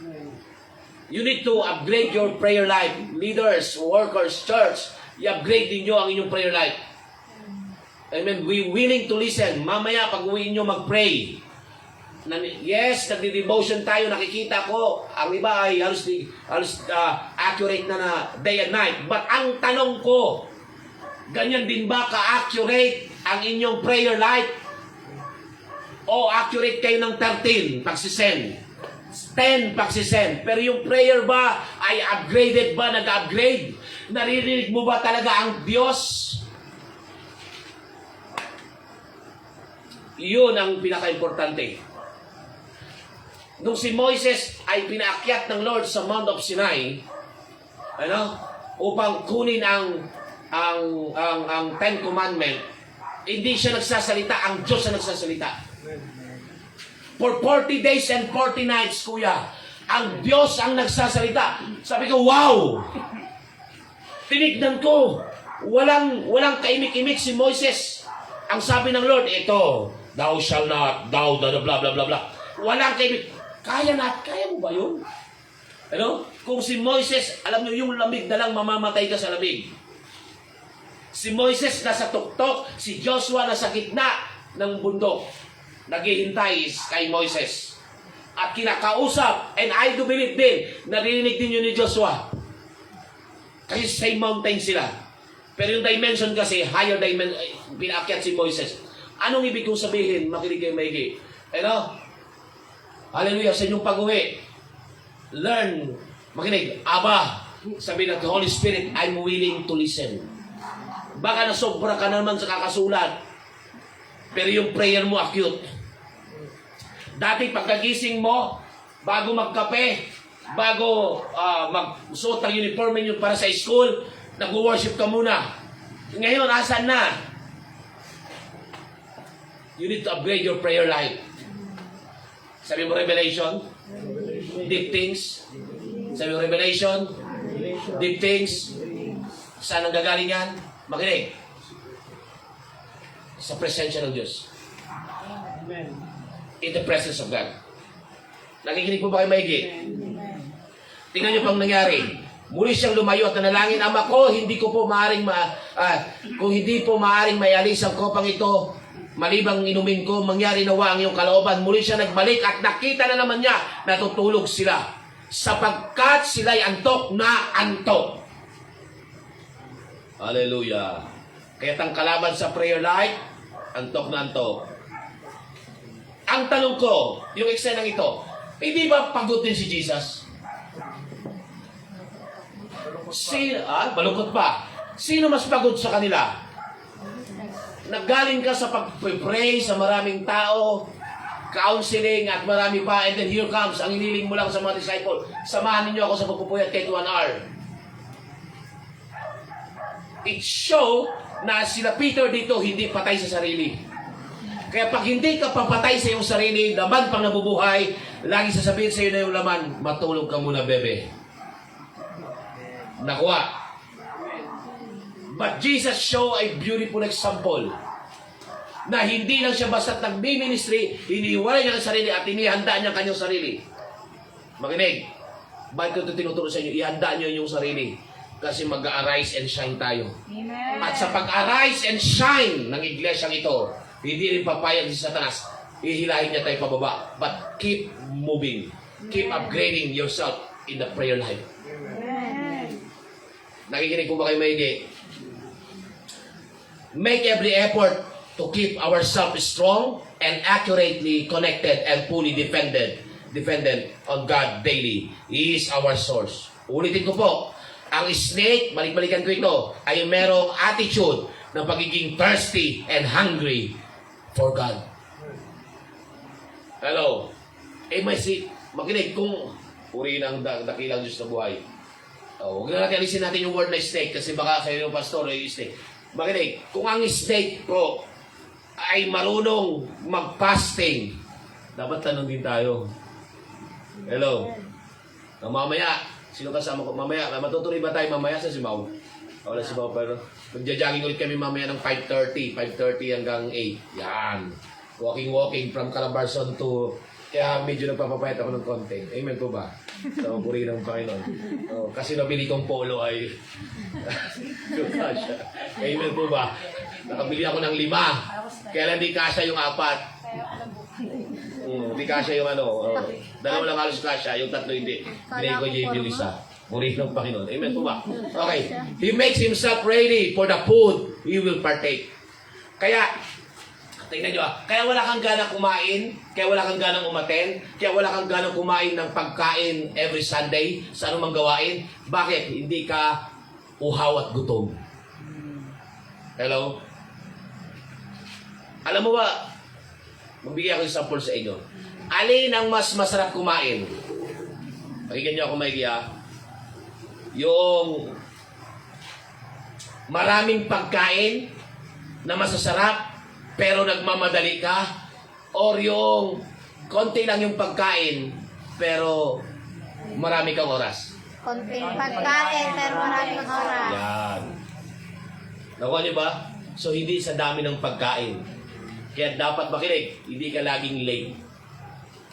[SPEAKER 1] You need to upgrade your prayer life. Leaders, workers, church, i-upgrade ninyo ang inyong prayer life. Amen. We willing to listen. Mamaya, pag uwi nyo mag-pray. Yes, nagdi-devotion tayo, nakikita ko. Ang iba ay halos accurate na day and night. But ang tanong ko, ganyan din ba ka-accurate ang inyong prayer life? O accurate kayo ng 13 pagsisend? 10 pagsisend. Pero yung prayer ba ay upgraded ba? Nag-upgrade? Naririnig mo ba talaga ang Diyos? Yun ang pinaka-importante. Nung si Moises ay pinaakyat ng Lord sa Mount of Sinai, upang kunin ang 10 commandment, hindi siya nagsasalita, ang Diyos ang nagsasalita. For 40 days and 40 nights, kuya, ang Diyos ang nagsasalita. Sabi ko, wow! Tinignan ko, walang kaimik-imik si Moises. Ang sabi ng Lord, ito, thou shall not, thou, blah, blah, blah, blah. Walang kaimik. Kaya mo ba yun? Kung si Moises, alam niyo yung lamig na lang, mamamatay ka sa lamig. Si Moises nasa tuktok, si Joshua nasa gitna ng bundok. Naghihintay kay Moises. At kinakausap, and I do believe din, narinig din yun ni Joshua. Kasi same mountain sila. Pero yung dimension kasi, higher dimension, pinaakyat si Moises. Anong ibig kong sabihin? Makinig kayo maigi. Hallelujah, sa inyong pag-uwi, learn, makinig, Aba, sabi ng Holy Spirit, I'm willing to listen. Baka nasobra ka naman sa kakasulat, pero yung prayer mo acute. Dati pagkagising mo, bago magkape, bago magsuot ang uniform nyo para sa school, nag-worship ka muna. Ngayon, asan na? You need to upgrade your prayer life. Sabi mo, revelation, deep things. Sabi mo, revelation, deep things. Saan ang gagaling yan? Makinig. Sa presensya ng Diyos. In the presence of God. Nakikinig po ba kayo maigi? Tingnan niyo pang nangyari. Muli siyang lumayo at nanalangin, Ama ko, hindi ko po maaring kung hindi po maaring mayalis ang kopang ito, malibang inumin ko, mangyari nawa ang iyong kalooban. Muli siya nagbalik at nakita na naman niya, natutulog sila. Sapagkat sila'y antok na antok. Hallelujah. Kaya ang kalaban sa prayer life, antok na antok. Ang tanong ko, yung eksenang ito, hindi ba pagod din si Jesus? Malungkot pa. Sino mas pagod sa kanila? Naggaling ka sa pag-pray sa maraming tao, counseling at marami pa, and then here comes, ang iniling mo lang sa mga disciple, samahan ninyo ako sa pagpupuyat kahit 1 hour. It show na sila Peter dito hindi patay sa sarili. Kaya pag hindi ka papatay sa iyong sarili, laman pang nabubuhay, lagi sasabihin sa iyo na yung laman, matulog ka muna, bebe. Nakuha. But Jesus show a beautiful example na hindi lang siya basta nagbi-ministry, iniiwalay niya ang sarili at inihanda niya ang kanyang sarili. Makinig. Bakit ko ito tinuturo sa inyo? Ihanda niyo yung sarili. Kasi mag-arise and shine tayo.
[SPEAKER 2] Amen.
[SPEAKER 1] At sa pag-arise and shine ng iglesyang ito, hindi rin papayag si Satanas. Ihilahin niya tayo pababa. But keep moving. Keep upgrading yourself in the prayer life.
[SPEAKER 2] Amen.
[SPEAKER 1] Nakikinig po ba kayo maigi? Make every effort to keep ourselves strong and accurately connected and fully dependent on God daily. He is our source. Ulitin ko po, ang snake, balik-balikan ko ito, ay merong attitude ng pagiging thirsty and hungry for God. Hello? Makinig kung purihin ang dakilang Diyos na buhay. Huwag na natin alisin natin yung word na snake kasi baka kayo yung pastor ay snake. Makinig, kung ang snake po ay marunong mag-fasting, dapat tanong din tayo. Hello? Mamaya, sino kasama ko? Mamaya, matutuloy ba tayo mamaya sa Simaw? Wala Simaw, pero magja-jogging ulit kami mamaya ng 5:30 hanggang 8. Yan. Walking from Calabarzon to... Kaya medyo nagpapapayat ako ng konti. Amen po ba? So, puri ng Panginoon. Kasi nabili kong polo ay... kasya. Amen po ba? Nakabili ako ng 5. Kaya lang di kasya yung 4. Di kasya yung dalawa lang halos kasya, yung 3 hindi. Binigay ko yung isa. Puri ng Panginoon. Amen po ba? Okay. He makes himself ready for the food he will partake. Kaya, tingnan nyo kaya wala kang ganang kumain, kaya wala kang ganang umaten, kaya wala kang ganang kumain ng pagkain every Sunday sa anumang gawain. Bakit? Hindi ka uhaw at gutom. Hello? Alam mo ba, magbigay ako example sa inyo. Alin ang mas masarap kumain? Pakinggan nyo ako maigi yung maraming pagkain na masasarap pero nagmamadali ka, or yung konti lang yung pagkain pero marami kang oras.
[SPEAKER 2] Konting pagkain, pero maraming oras.
[SPEAKER 1] Yan. Nakuha niyo ba? So hindi sa dami ng pagkain. Kaya dapat makinig, hindi ka laging late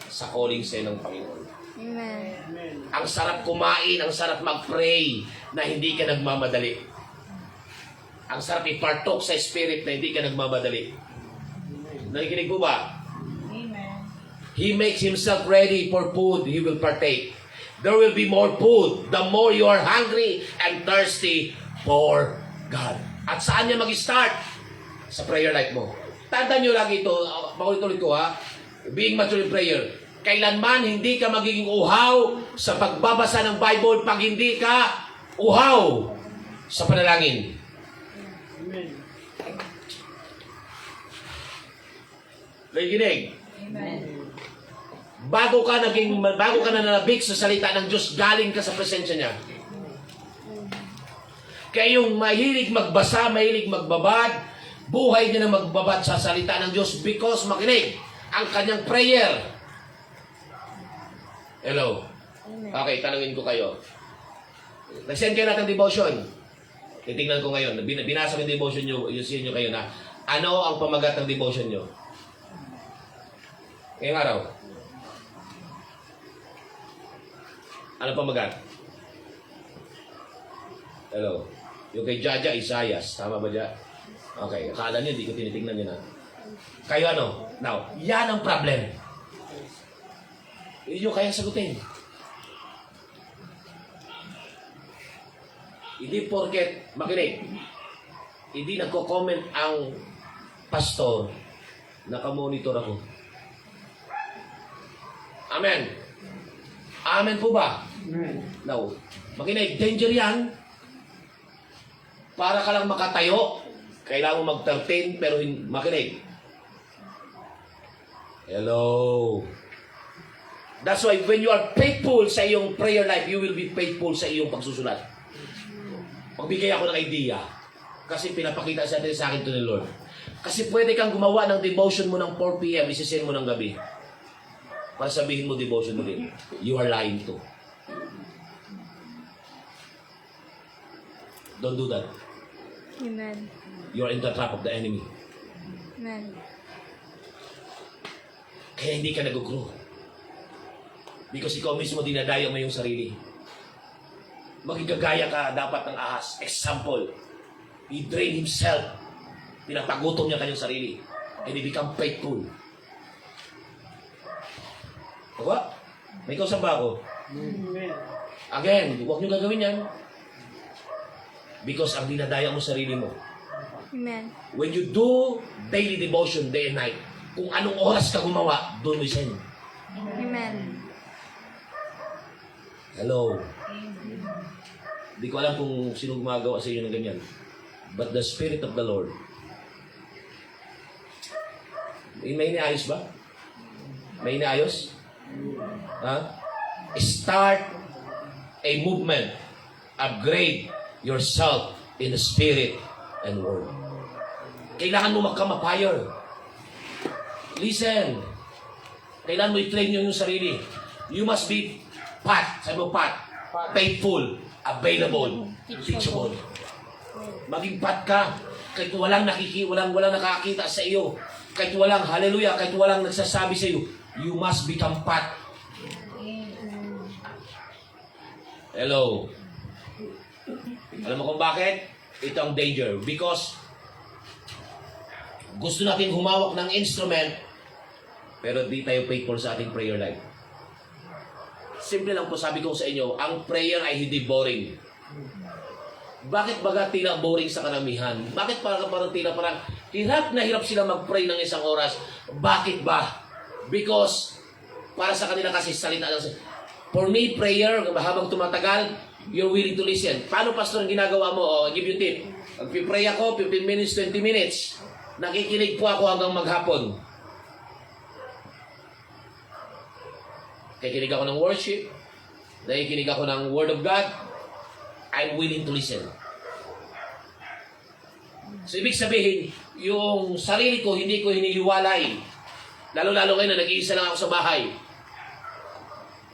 [SPEAKER 1] sa calling sa'yo ng Panginoon.
[SPEAKER 2] Amen.
[SPEAKER 1] Ang sarap kumain, ang sarap mag-pray na hindi ka nagmamadali. Ang sarap ipartok sa spirit na hindi ka nagmamadali. Nakikinig po ba?
[SPEAKER 2] Amen.
[SPEAKER 1] He makes himself ready for food he will partake. There will be more food the more you are hungry and thirsty for God. At saan niya mag-start? Sa prayer life mo. Tandaan niyo lagi ito, makulit-ulit ko being mature in prayer. Kailanman hindi ka magiging uhaw sa pagbabasa ng Bible pag hindi ka uhaw sa panalangin.
[SPEAKER 3] Amen.
[SPEAKER 1] Nakikinig.
[SPEAKER 2] Amen.
[SPEAKER 1] Bago ka na nalabik sa salita ng Diyos, galing ka sa presensya niya. Kaya yung mahilig magbasa, mahilig magbabad, buhay niya na magbabad sa salita ng Diyos because makinig ang kanyang prayer. Hello? Okay, tanungin ko kayo. Nag-send kayo natin devotion. Titingnan ko ngayon. Binasa ko yung devotion nyo, yung nyo kayo na ano ang pamagat ng devotion nyo? Ngayong araw. Ano pamagat? Hello? Yung kay Jaja, Isaias. Tama ba dyan? Okay. Akala niyo, di ko tinitingnan yun Kayo ano? Now, yan ang problem. Hindi nyo kaya sagutin. Hindi porket, makinig, hindi nagko-comment ang pastor, nakamonitor ako. Amen. Amen po ba?
[SPEAKER 3] Amen.
[SPEAKER 1] Now, makinig, danger yan. Para ka lang makatayo, kailangan mo mag-13, pero makinig. Hello. That's why when you are faithful sa iyong prayer life, you will be faithful sa iyong pagsusulat. Magbigay ako ng idea. Kasi pinapakita sa akin to ni Lord. Kasi pwede kang gumawa ng devotion mo ng 4 p.m., isisend mo ng gabi. Para sabihin mo devotion mo din. You are lying too. Don't do that.
[SPEAKER 2] Amen.
[SPEAKER 1] You are in the trap of the enemy.
[SPEAKER 2] Amen.
[SPEAKER 1] Kaya hindi ka nag-grow. Because ikaw mismo dinadayo mo yung sarili. Magigagaya ka dapat ng ahas. Example, he drained himself. Pinapagutom niya kanyang sarili. And he become faithful. Diba? May kausap ba ako? Again, huwag niyo gagawin yan. Because ang dinadaya mo sarili mo.
[SPEAKER 2] Amen.
[SPEAKER 1] When you do daily devotion day and night, kung anong oras ka gumawa, doon mo isend.
[SPEAKER 2] Amen.
[SPEAKER 1] Hello. Hindi ko alam kung sino gumagawa sa inyo ng ganyan. But the Spirit of the Lord. May iniayos ba? May iniayos? Ha? Start a movement. Upgrade yourself in the Spirit and Word. Kailangan mo magkamapire. Listen. Kailangan mo i-train yung sarili. You must be sabi mo faithful, available, teachable. Maging pat ka. Kahit walang nakakita sa iyo. Kahit walang, hallelujah, kahit walang nagsasabi sa iyo, you must become pat. Hello. Alam mo kung bakit? Ito ang danger. Because gusto natin humawak ng instrument, pero di tayo faithful sa ating prayer life. Simple lang po sabi ko sa inyo, ang prayer ay hindi boring. Bakit baga tila boring sa karamihan? Bakit parang tila parang hirap na hirap sila mag-pray ng isang oras? Bakit ba? Because para sa kanila kasi salita lang. For me, prayer, habang tumatagal, you're willing to listen. Paano, pastor, ang ginagawa mo? Oh, give you tip. Pag-pray ako, 15 minutes, 20 minutes. Nakikinig po ako hanggang maghapon. Nakikinig ako ng worship. Nakikinig ako ng Word of God. I'm willing to listen. So, ibig sabihin, yung sarili ko, hindi ko hinihiwalay. Lalo-lalo ngayon na nag-iisa lang ako sa bahay.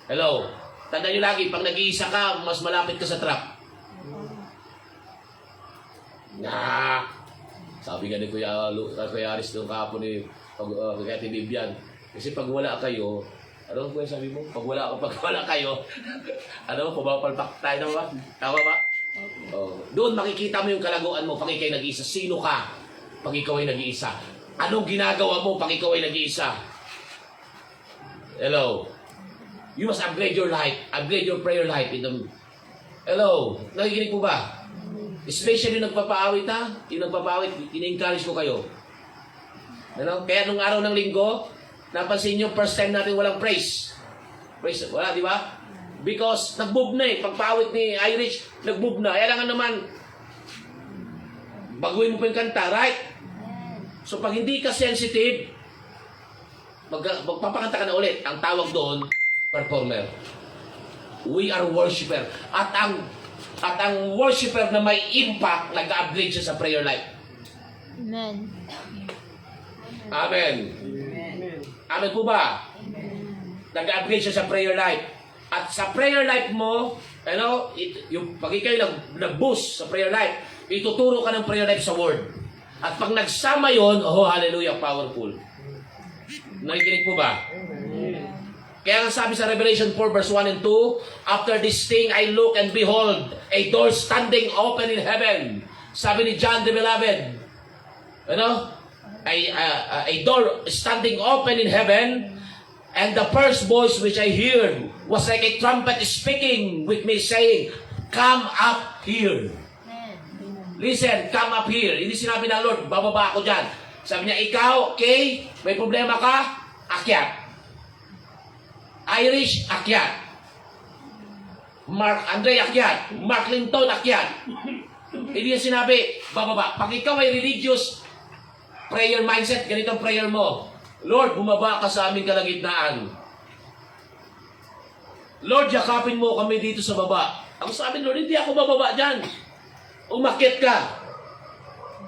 [SPEAKER 1] Hello? Tandaan nyo lagi, pag nag-iisa ka, mas malapit ka sa trap. Sabi nga ni Kuya Aris nung kahapon ni Kuya Bibian. Kasi pag wala kayo, ano po yung sabi mo? Pag wala kayo, pumapalpak tayo na ba? Tama ba? Doon makikita mo yung kalaguan mo pag ikaw'y nag-iisa. Sino ka pag ikaw'y nag-iisa? Anong ginagawa mo pag ikaw'y nag-iisa? Hello? You must upgrade your life, upgrade your prayer life. Hello? Nakikinig po ba? Especially yung nagpapaawit ha? Yung nagpapaawit, in-encourage ko kayo. Ano? Kaya nung araw ng linggo, napansin nyo, first time natin walang praise. Praise, wala, di ba? Because nag-move na eh. Pagpaawit ni Irish, nag-move na. Kaya lang naman, baguhin mo pa yung kanta, right? So pag hindi ka sensitive, magpapakanta ka na ulit. Ang tawag doon, performer. We are worshiper. At ang worshiper na may impact, nag-upgrade siya sa prayer life.
[SPEAKER 2] Amen.
[SPEAKER 1] Amen. Amen po ba? Nag-upgrade siya sa prayer life. At sa prayer life mo, yung pag ikaw'y nag-boost sa prayer life, ituturo ka ng prayer life sa word. At pag nagsama yon, oh hallelujah, powerful. Nakikinig po ba? Kaya ang sabi sa Revelation 4 verse 1 and 2, after this thing I look and behold, a door standing open in heaven. Sabi ni John the Beloved, a door standing open in heaven, and the first voice which I heard was like a trumpet speaking with me saying, come up here. Listen, come up here. Hindi sinabi ng Lord, bababa ako dyan. Sabi niya, ikaw, okay, may problema ka, akyat. Irish, akyat. Mark Andre, akyat. Mark Linton, akyat. Hindi niya sinabi, bababa. Pag ikaw ay religious prayer mindset, ganitong prayer mo, Lord, bumaba ka sa aming kalagitnaan. Lord, yakapin mo kami dito sa baba. Ang sabi, Lord, hindi ako bababa dyan. Umakyat ka.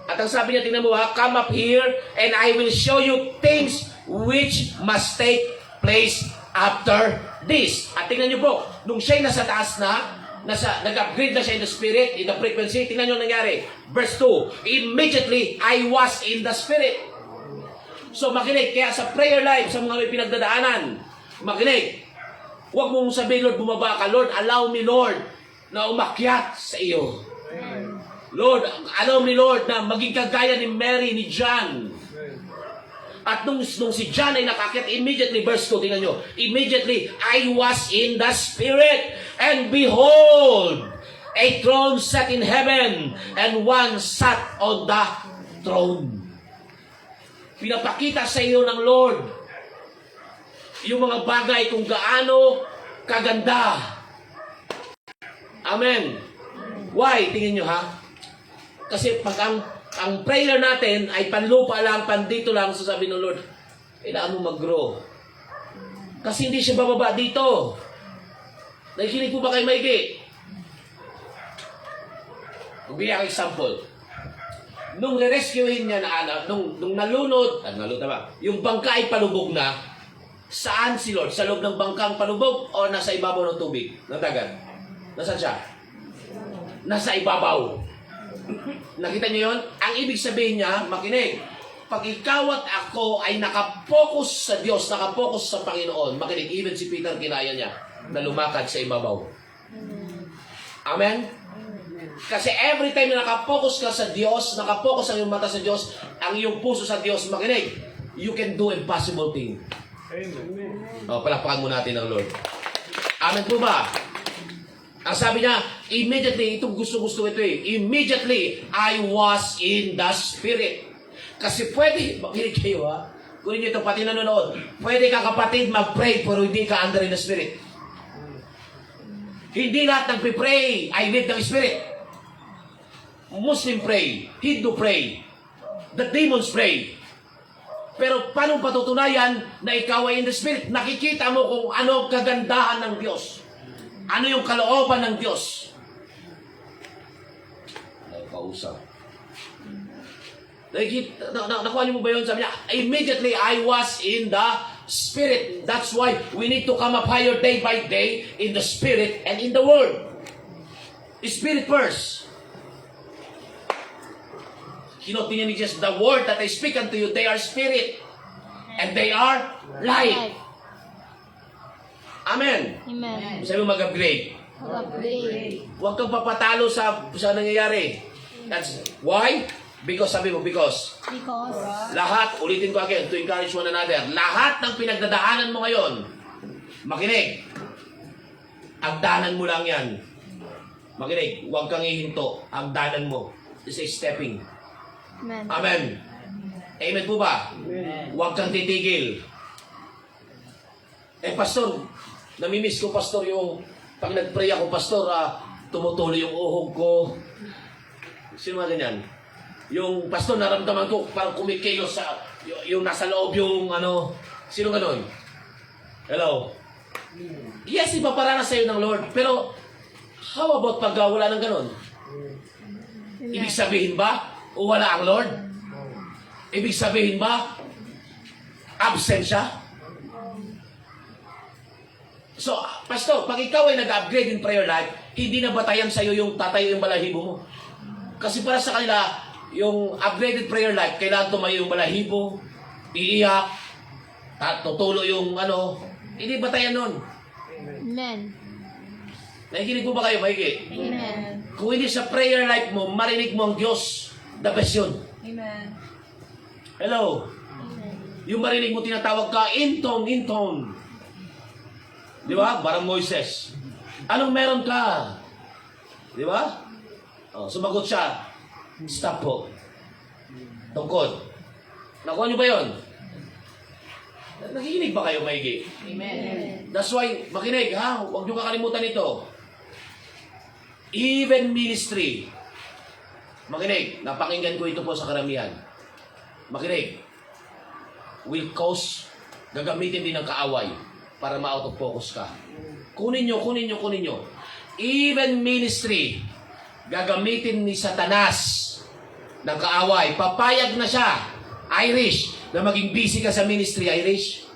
[SPEAKER 1] At ang sabi niya, tingnan mo ha, come up here and I will show you things which must take place after this. At tingnan niyo po, nung siya'y nasa taas na, nag-upgrade na siya in the spirit, in the frequency, tingnan niyo nangyari. Verse 2, immediately I was in the spirit. So makinig, kaya sa prayer life, sa mga may pinagdadaanan, makinig, huwag mong sabihin, Lord, bumaba ka. Lord, allow me, Lord, na umakyat sa iyo. Lord, allow me, Lord, na maging kagaya ni Mary, ni John. At nung si John ay nakakyat, immediately, verse 2, tingnan nyo, immediately, I was in the Spirit, and behold, a throne set in heaven, and one sat on the throne. Pinapakita sa iyo ng Lord yung mga bagay kung gaano kaganda. Amen. Why? Tingin nyo ha? Kasi pag ang prayer natin ay panlupa lang, pandito lang, sasabi ng Lord, kailangan mo mag-grow. Kasi hindi siya bababa dito. Nakikinig po ba kayo maigi? Magbigay ako example. Nung re-rescuehin niya na anak, nung nalunod ba? Yung bangka ay palubog na, saan si Lord? Sa loob ng bangkang palubog o nasa ibabaw ng tubig, ng dagat? Nasaan siya? Nasa ibabaw. Nakita niyo yun? Ang ibig sabihin niya, makinig, pag ikaw at ako ay nakapokus sa Diyos, nakapokus sa Panginoon, makinig, even si Peter kinaya niya na lumakad sa ibabaw. Amen? Kasi every time na nakapokus ka sa Diyos, nakapokus ang iyong mata sa Diyos, ang iyong puso sa Diyos, makinig, you can do impossible thing.
[SPEAKER 3] Amen.
[SPEAKER 1] O, palakpakan mo natin ang Lord. Amen po ba? Ang sabi niya, immediately, itong gusto-gusto ito eh, immediately, I was in the Spirit. Kasi pwede, makinig kayo ha, kunin niyo ito pati nanonood, pwede ka kapatid mag-pray pero hindi ka under in the Spirit. Hindi lahat nagpipray ay live ng Spirit. Muslim pray, Hindu pray, the demons pray. Pero paano patutunayan na ikaw ay in the Spirit? Nakikita mo kung ano ang kagandahan ng Diyos. Ano yung kalooban ng Diyos? Kausap. Nakuha niyo mo ba yun? Sabi niya, immediately I was in the Spirit. That's why we need to come up higher day by day in the Spirit and in the Word. Spirit first. Kinotin niya ni Jesus, the word that I speak unto you, they are spirit. And they are life. Amen.
[SPEAKER 2] Amen.
[SPEAKER 1] Sabi mo mag-upgrade.
[SPEAKER 2] Mag-upgrade.
[SPEAKER 1] Huwag kang papatalo sa nangyayari. That's why? Because sabi mo, because lahat, ulitin ko again, to encourage one another, lahat ng pinagdadaanan mo ngayon, makinig, agdanan mo lang yan. Makinig, huwag kang ihinto, agdanan mo. It's a stepping.
[SPEAKER 2] Amen.
[SPEAKER 1] Amen. Amen po ba? Huwag kang titigil. Pastor, namimiss ko, Pastor, yung pag nag-pray ako, Pastor, tumutuloy yung uhog ko. Sino nga ganyan? Yung, Pastor, naramdaman ko, parang kumikilos sa, yung nasa loob yung, sino ganon? Hello? Yes, ipaparana sa'yo ng Lord. Pero, how about pag wala ng ganon? Ibig sabihin ba, o wala ang Lord? Ibig sabihin ba, absent siya? So, Pastor, pag ikaw ay nag-upgrade in prayer life, hindi na batayan sa'yo yung tatayo yung balahibo mo. Kasi para sa kanila, yung upgraded prayer life, kailangan tumayo yung balahibo, iiyak, at tutulo yung hindi batayan nun.
[SPEAKER 2] Amen.
[SPEAKER 1] Nakikinig po ba kayo, Maiki?
[SPEAKER 2] Amen.
[SPEAKER 1] Kung hindi sa prayer life mo, marinig mo ang Diyos, the best yun.
[SPEAKER 2] Amen.
[SPEAKER 1] Hello? Yung marinig mo, tinatawag ka, in tone. Di ba? Parang Moises. Anong meron ka? Di ba? Sumagot siya. Stop po. Tungkod. Nakuha niyo ba yun? Nakikinig ba kayo, Maigi?
[SPEAKER 2] Amen.
[SPEAKER 1] That's why, makinig, ha? Huwag niyo kakalimutan ito. Even ministry. Makinig, napakinggan ko ito po sa karamihan. Makinig. Will cause, gagamitin din ng kaaway para ma-out of focus ka. Kunin nyo. Even ministry, gagamitin ni Satanas ng kaaway. Papayag na siya, Irish, na maging busy ka sa ministry, Irish.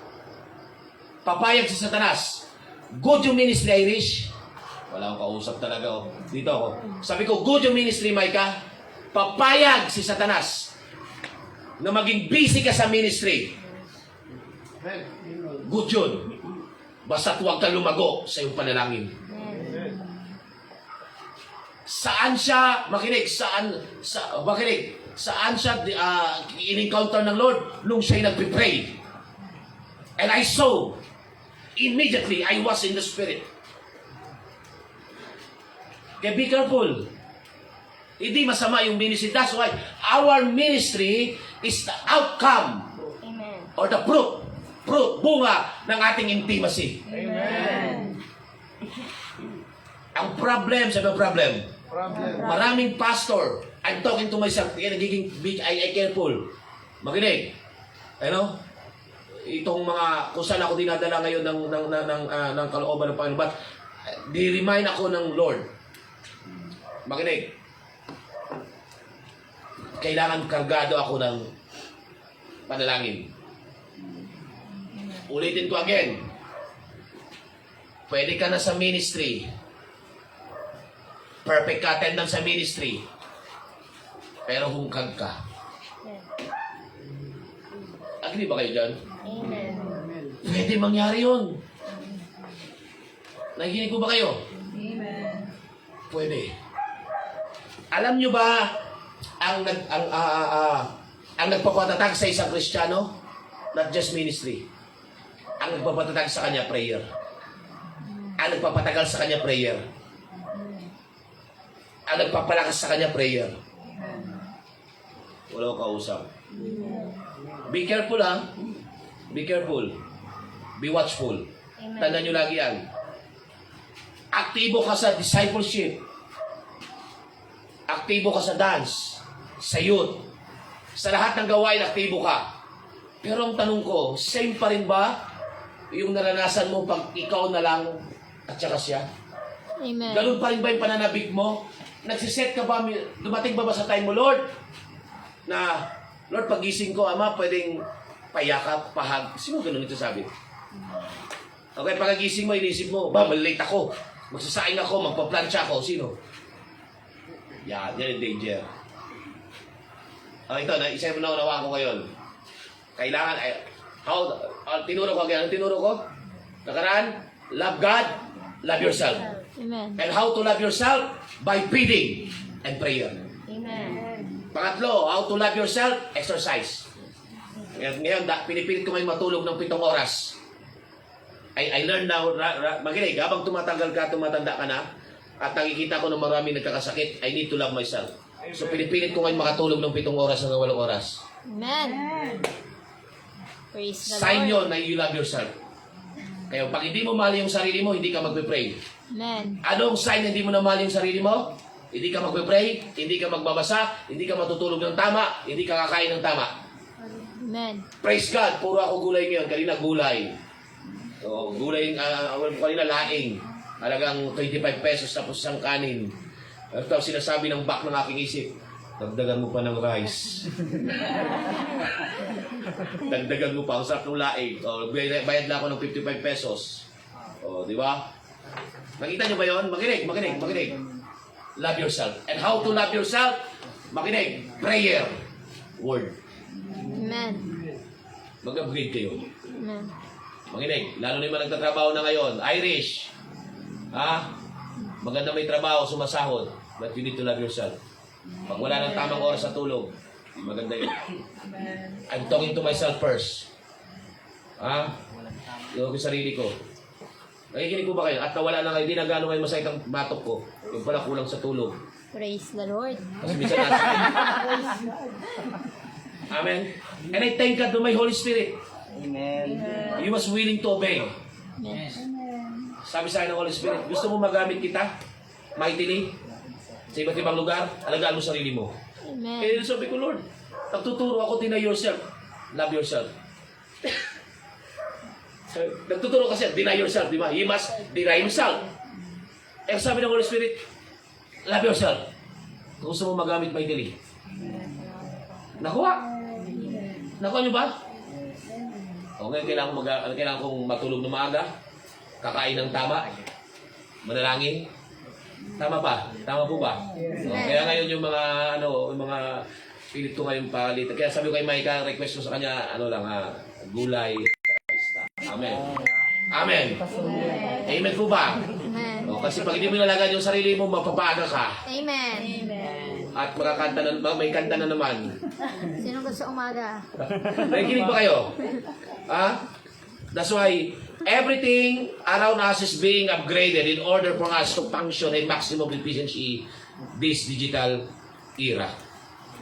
[SPEAKER 1] Papayag si Satanas. Good yung ministry, Irish. Wala akong kausap talaga. Oh. Dito ako. Sabi ko, good yung ministry, Micah. Papayag si Satanas na maging busy ka sa ministry. Good yun. Basta't huwag kang lumago sa iyong panalangin. Saan siya, makinig, saan siya in-encounter ng Lord? Nung siya'y nagpipray. And I saw, immediately, I was in the Spirit. Kaya be careful. Hindi masama yung ministry. That's why our ministry is the outcome or the fruit, bunga ng ating intimacy.
[SPEAKER 3] Amen.
[SPEAKER 1] Ang problem, sabi ang problem,
[SPEAKER 3] Problem.
[SPEAKER 1] maraming pastor, I'm talking to myself, kaya nagiging big, I careful. Makinig. Ano? Itong mga, kung saan ako dinadala ngayon ng kalooban ng Panginoon, but di-remind ako ng Lord. Makinig. Kailangan kargado ako ng panalangin. Ulitin ko again. Pwede ka na sa ministry. Perfect ka attendance sa ministry. Pero hungkag ka. Agree ba kayo dyan? Pwede mangyari yun. Nakikinig ko ba kayo? Pwede. Alam nyo ba ang nagpapatatag sa isang Kristiyano? Not just ministry. Ang nagpapatatag sa kanya, prayer. Ang nagpapatagal sa kanya, prayer. Ang nagpapalakas sa kanya, prayer. Wala ko kausap. Be careful, ha? Be careful. Be watchful. Tandaan nyo lagi yan. Aktibo ka sa discipleship. Aktibo ka sa dance. Sa youth. Sa lahat ng gawain, aktibo ka. Pero ang tanong ko, same pa rin ba yung naranasan mo pag ikaw na lang at saka siya?
[SPEAKER 2] Amen.
[SPEAKER 1] Ganun pa rin ba yung pananabik mo? Nagsiset ka ba? Dumating ba sa time mo, Lord? Na, Lord, pagising ko, Ama, pwedeng payakap, pahag. Sino ganun ito sabi? Okay, pagkagising mo, inisip mo, malilate ako. Magsasaing ako, magpaplansya ako. Sino? Yan yung danger. Ito, isa yung naunawa ko ngayon. Kailangan, tinuro ko again. Anong tinuro ko? Nakaraan, love God, love yourself.
[SPEAKER 2] Amen.
[SPEAKER 1] And how to love yourself? By feeding and prayer.
[SPEAKER 2] Amen.
[SPEAKER 1] Pangatlo, how to love yourself? Exercise. Ngayon, pinipilit ko ngayon matulog ng 7 oras. I learned now, makinig, habang tumatanda ka na, at nakikita ko na maraming nagkakasakit, I need to love myself. So, pinipilit ko ngayon makatulog ng 7 oras hanggang 8 oras.
[SPEAKER 2] Amen. Praise the
[SPEAKER 1] Sign
[SPEAKER 2] Lord.
[SPEAKER 1] yun na you love yourself. Kaya pag hindi mo mahal yung sarili mo, hindi ka magpe-pray.
[SPEAKER 2] Amen.
[SPEAKER 1] Anong sign na hindi mo na mahal yung sarili mo? Hindi ka magpe-pray, hindi ka magbabasa, hindi ka matutulog ng tama, hindi ka kakain ng tama.
[SPEAKER 2] Amen.
[SPEAKER 1] Praise God, puro ako gulay ngayon. Kanina gulay. So, gulay, kanina laing. Halagang 25 pesos tapos isang kanin. Ito sinasabi ng back ng aking isip. Dagdagan mo pa ng rice. Dagdagan mo pa. Ang sarap ng laing. O, bayad na ako ng 55 pesos. O, di ba? Nakita nyo ba yun? Makinig. Love yourself. And how to love yourself? Makinig. Prayer. Word.
[SPEAKER 2] Amen.
[SPEAKER 1] Mag-upgrade kayo.
[SPEAKER 2] Amen.
[SPEAKER 1] Makinig. Lalo na yung mga nagtatrabaho na ngayon. Irish. Ha? Maganda may trabaho, sumasahod. But you need to love yourself. Pag wala ng tamang oras sa tulog, maganda yun. I'm talking to myself first. Ha? Yung sarili ko. Nakikinig po ba kayo? At nawala na kayo, di na gano'n kayo masakit ang batok ko. Yung pala kulang sa tulog.
[SPEAKER 2] Praise the Lord.
[SPEAKER 1] Kasi minsan nasa. Amen. And I thank God to my Holy Spirit.
[SPEAKER 4] Amen.
[SPEAKER 1] You was willing to obey.
[SPEAKER 2] Amen.
[SPEAKER 1] Sabi sa akin ng Holy Spirit, gusto mo magamit kita? Mightily? Sa iba't ibang lugar? Alagaan mo sarili mo.
[SPEAKER 2] Amen.
[SPEAKER 1] Kaya sabi ko, Lord, nagtuturo ako, deny yourself. Love yourself. Nagtuturo kasi, deny yourself, di ba? He must deny himself. Eh, sabi ng Holy Spirit, love yourself. Kung gusto mo magamit mightily. Nakuha? Nakuha niyo ba? O ngayon kailangan kong matulog na maaga, kakain ng tama, manalangin. Tama pa? Tama po ba? O, kaya ngayon yung mga pilit ko ngayon palit. Kaya sabi ko kay Micah, request ko sa kanya, gulay. Amen. Amen. Amen po ba?
[SPEAKER 2] Amen.
[SPEAKER 1] O, kasi pag hindi mo nalagan yung sarili mo, mapapaaga ka.
[SPEAKER 2] Amen.
[SPEAKER 1] At may kanta na naman.
[SPEAKER 2] Sino gusto umaga?
[SPEAKER 1] Nakikinig ba kayo? Ha? That's why everything around us is being upgraded in order for us to function in maximum efficiency this digital era.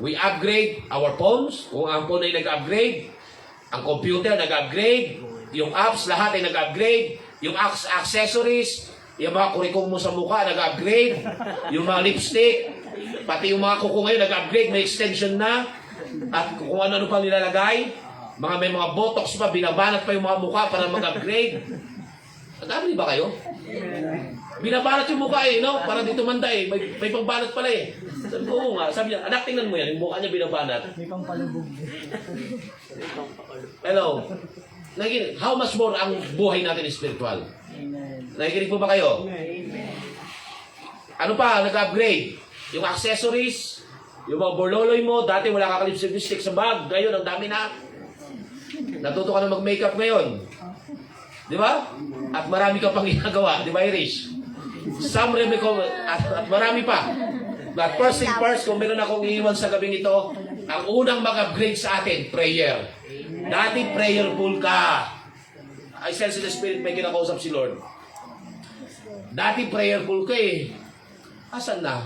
[SPEAKER 1] We upgrade our phones. Kung ang phone ay nag-upgrade, ang computer nag-upgrade, yung apps lahat ay nag-upgrade, yung accessories, yung mga kurikong mo sa mukha nag-upgrade, yung mga lipstick, pati yung mga kuko ngayon nag-upgrade, may extension na, at kung ano-ano pang nilalagay, may mga botox pa, binabanat pa yung mga mukha para mag-upgrade. Nag-upgrade ba kayo? Binabanat yung mukha no? Para dito manda may pangbanat pala Sabi ko, oo nga. Sabi niya, anak, tingnan mo yan. Yung mukha niya binabanat.
[SPEAKER 4] May pampalubog.
[SPEAKER 1] Hello. Nakikinig, how much more ang buhay natin is spiritual?
[SPEAKER 4] Amen.
[SPEAKER 1] Nakikinig po ba kayo?
[SPEAKER 4] Amen.
[SPEAKER 1] Ano pa, nag-upgrade? Yung accessories, yung mga borloloy mo, dati wala ka lipstick sa bag, ngayon ang dami na. Natuto ka na mag-makeup ngayon. Di ba? At marami ka pang ginagawa, di ba, Irish? At marami pa. But first thing first, kung meron akong iiwan sa gabing ito, ang unang mag-upgrade sa atin, prayer. Dati prayerful ka. I sense in the Spirit, may kinakausap si Lord. Dati prayerful ka Asan na?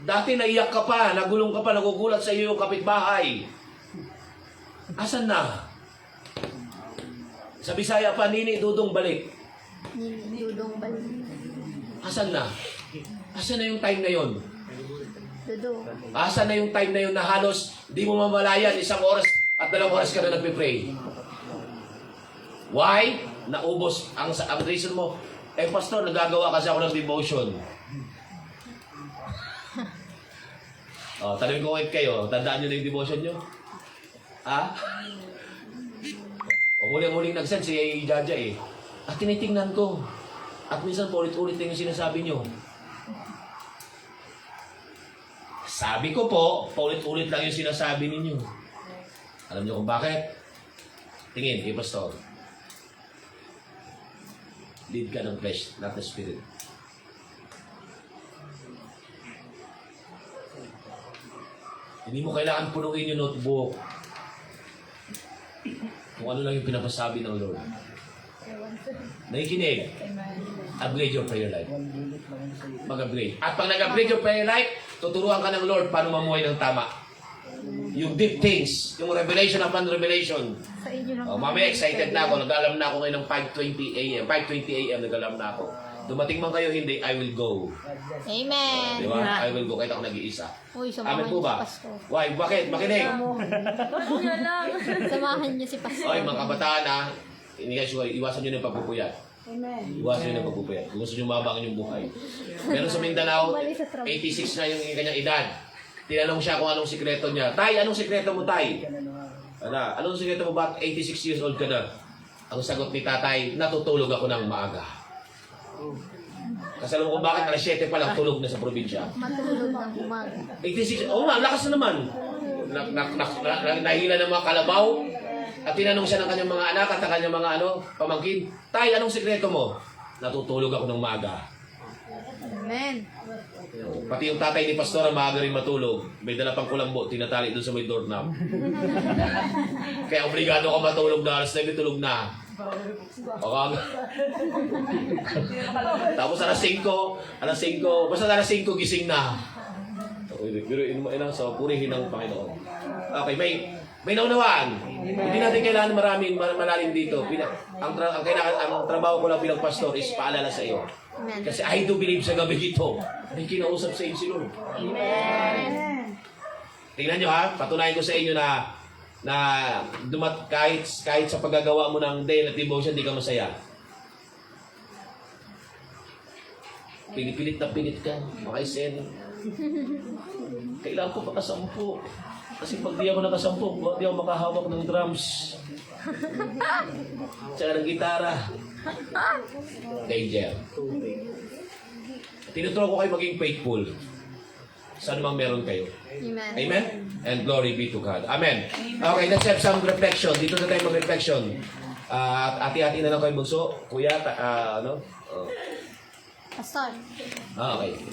[SPEAKER 1] Dati naiyak ka pa, nagulong ka pa, nagugulat sa iyo yung kapitbahay. Asan na? Sa Bisaya pa, Nini, Dudong, balik.
[SPEAKER 2] Dudong balik.
[SPEAKER 1] Asan na? Asan na yung time na yon?
[SPEAKER 2] Dudong.
[SPEAKER 1] Asan na yung time na yun na halos di mo mamalayan 1 oras at 2 oras ka na nagpe-pray? Why? Naubos. Ang reason mo, pastor, nagagawa kasi ako ng devotion. Tanong ko kayo, tandaan nyo na yung devotion nyo? Ha? Muling nag-send si Jaja At tinitingnan ko. At minsan paulit-ulit yung sinasabi nyo. Sabi ko po, paulit-ulit lang yung sinasabi ninyo. Alam nyo kung bakit? Tingin, pastor. Lead ka ng flesh, not the spirit. Hindi mo kailangan punuin yung notebook. Kung ano lang yung pinapasabi ng Lord. Nakikinig. Upgrade your prayer life. Mag-upgrade. At pag nag-upgrade your prayer life, tuturuan ka ng Lord paano mamuhay ng tama. Yung deep things, yung revelation upon revelation.
[SPEAKER 2] Sa inyo lang.
[SPEAKER 1] Mamaya excited na ako. Nag-alam na ako ngayon ng 5:20 a.m. 5:20 a.m. nag-alam na ako. Dumating man kayo, hindi, I will go.
[SPEAKER 2] Amen.
[SPEAKER 1] Di ba? I will go. Kahit ako nag-iisa.
[SPEAKER 2] Uy, samahan
[SPEAKER 1] Amen po
[SPEAKER 2] niyo si
[SPEAKER 1] ba?
[SPEAKER 2] Pastor.
[SPEAKER 1] Why? Bakit? Makinig.
[SPEAKER 2] Samahan niyo si Pastor.
[SPEAKER 1] Oy, mga kabataan iwasan nyo ng pagpupuyat. Iwasan nyo ng pagpupuyat. Kung gusto nyo mabangan yung buhay. Pero sa Mindanao, 86 na yung kanyang edad. Tinanong siya kung anong sikreto niya. Tay, anong sikreto mo, Tay? Anong sikreto mo ba? 86 years old ka na. Ang sagot ni Tatay, natutulog ako ng maaga. Kasi alam mo kung bakit, alas 7 pa lang tulog na sa probinsya.
[SPEAKER 2] Matulog ng umaga.
[SPEAKER 1] 86, nga, lakas na naman. Nahila ng mga kalabaw. At tinanong siya ng kanyang mga anak at ng kanyang mga pamangkin, Tay, anong sikreto mo? Natutulog ako ng maaga.
[SPEAKER 2] Amen.
[SPEAKER 1] Pati yung tatay ni Pastor maaga rin matulog. May dala pang kulambo, tinatali doon sa may doorknob. Kaya obligado ka matulog na, alas 9 tulog na. Tapos alas 5, basta alas 5 gising na. Pero so purihin ng Panginoon. Okay, may naunawaan. Hindi natin kailangan malalim dito. Ang trabaho ko lang bilang pastor is paalala sa iyo.
[SPEAKER 2] Amen.
[SPEAKER 1] Kasi I do believe sa gabi ito, may kinausap sa inyo si Lord.
[SPEAKER 2] Amen.
[SPEAKER 1] Tingnan nyo patunayan ko sa inyo na kahit sa paggagawa mo ng day at devotion, di ka masaya. Pilit na pilit ka, makaisen.
[SPEAKER 4] Kailangan ko makasampu. Kasi pag di ako nakasampu, di ako makahawak ng drums. Tsaka ng gitara.
[SPEAKER 1] Danger. Tinuturo ko kayo maging faithful. Saan mang meron kayo.
[SPEAKER 2] Amen.
[SPEAKER 1] Amen? And glory be to God. Amen. Okay, let's have some reflection. Dito na tayo mag-reflection. Ati-ati na lang kayo bunso. Kuya, ano?
[SPEAKER 2] Pastor.
[SPEAKER 1] Okay.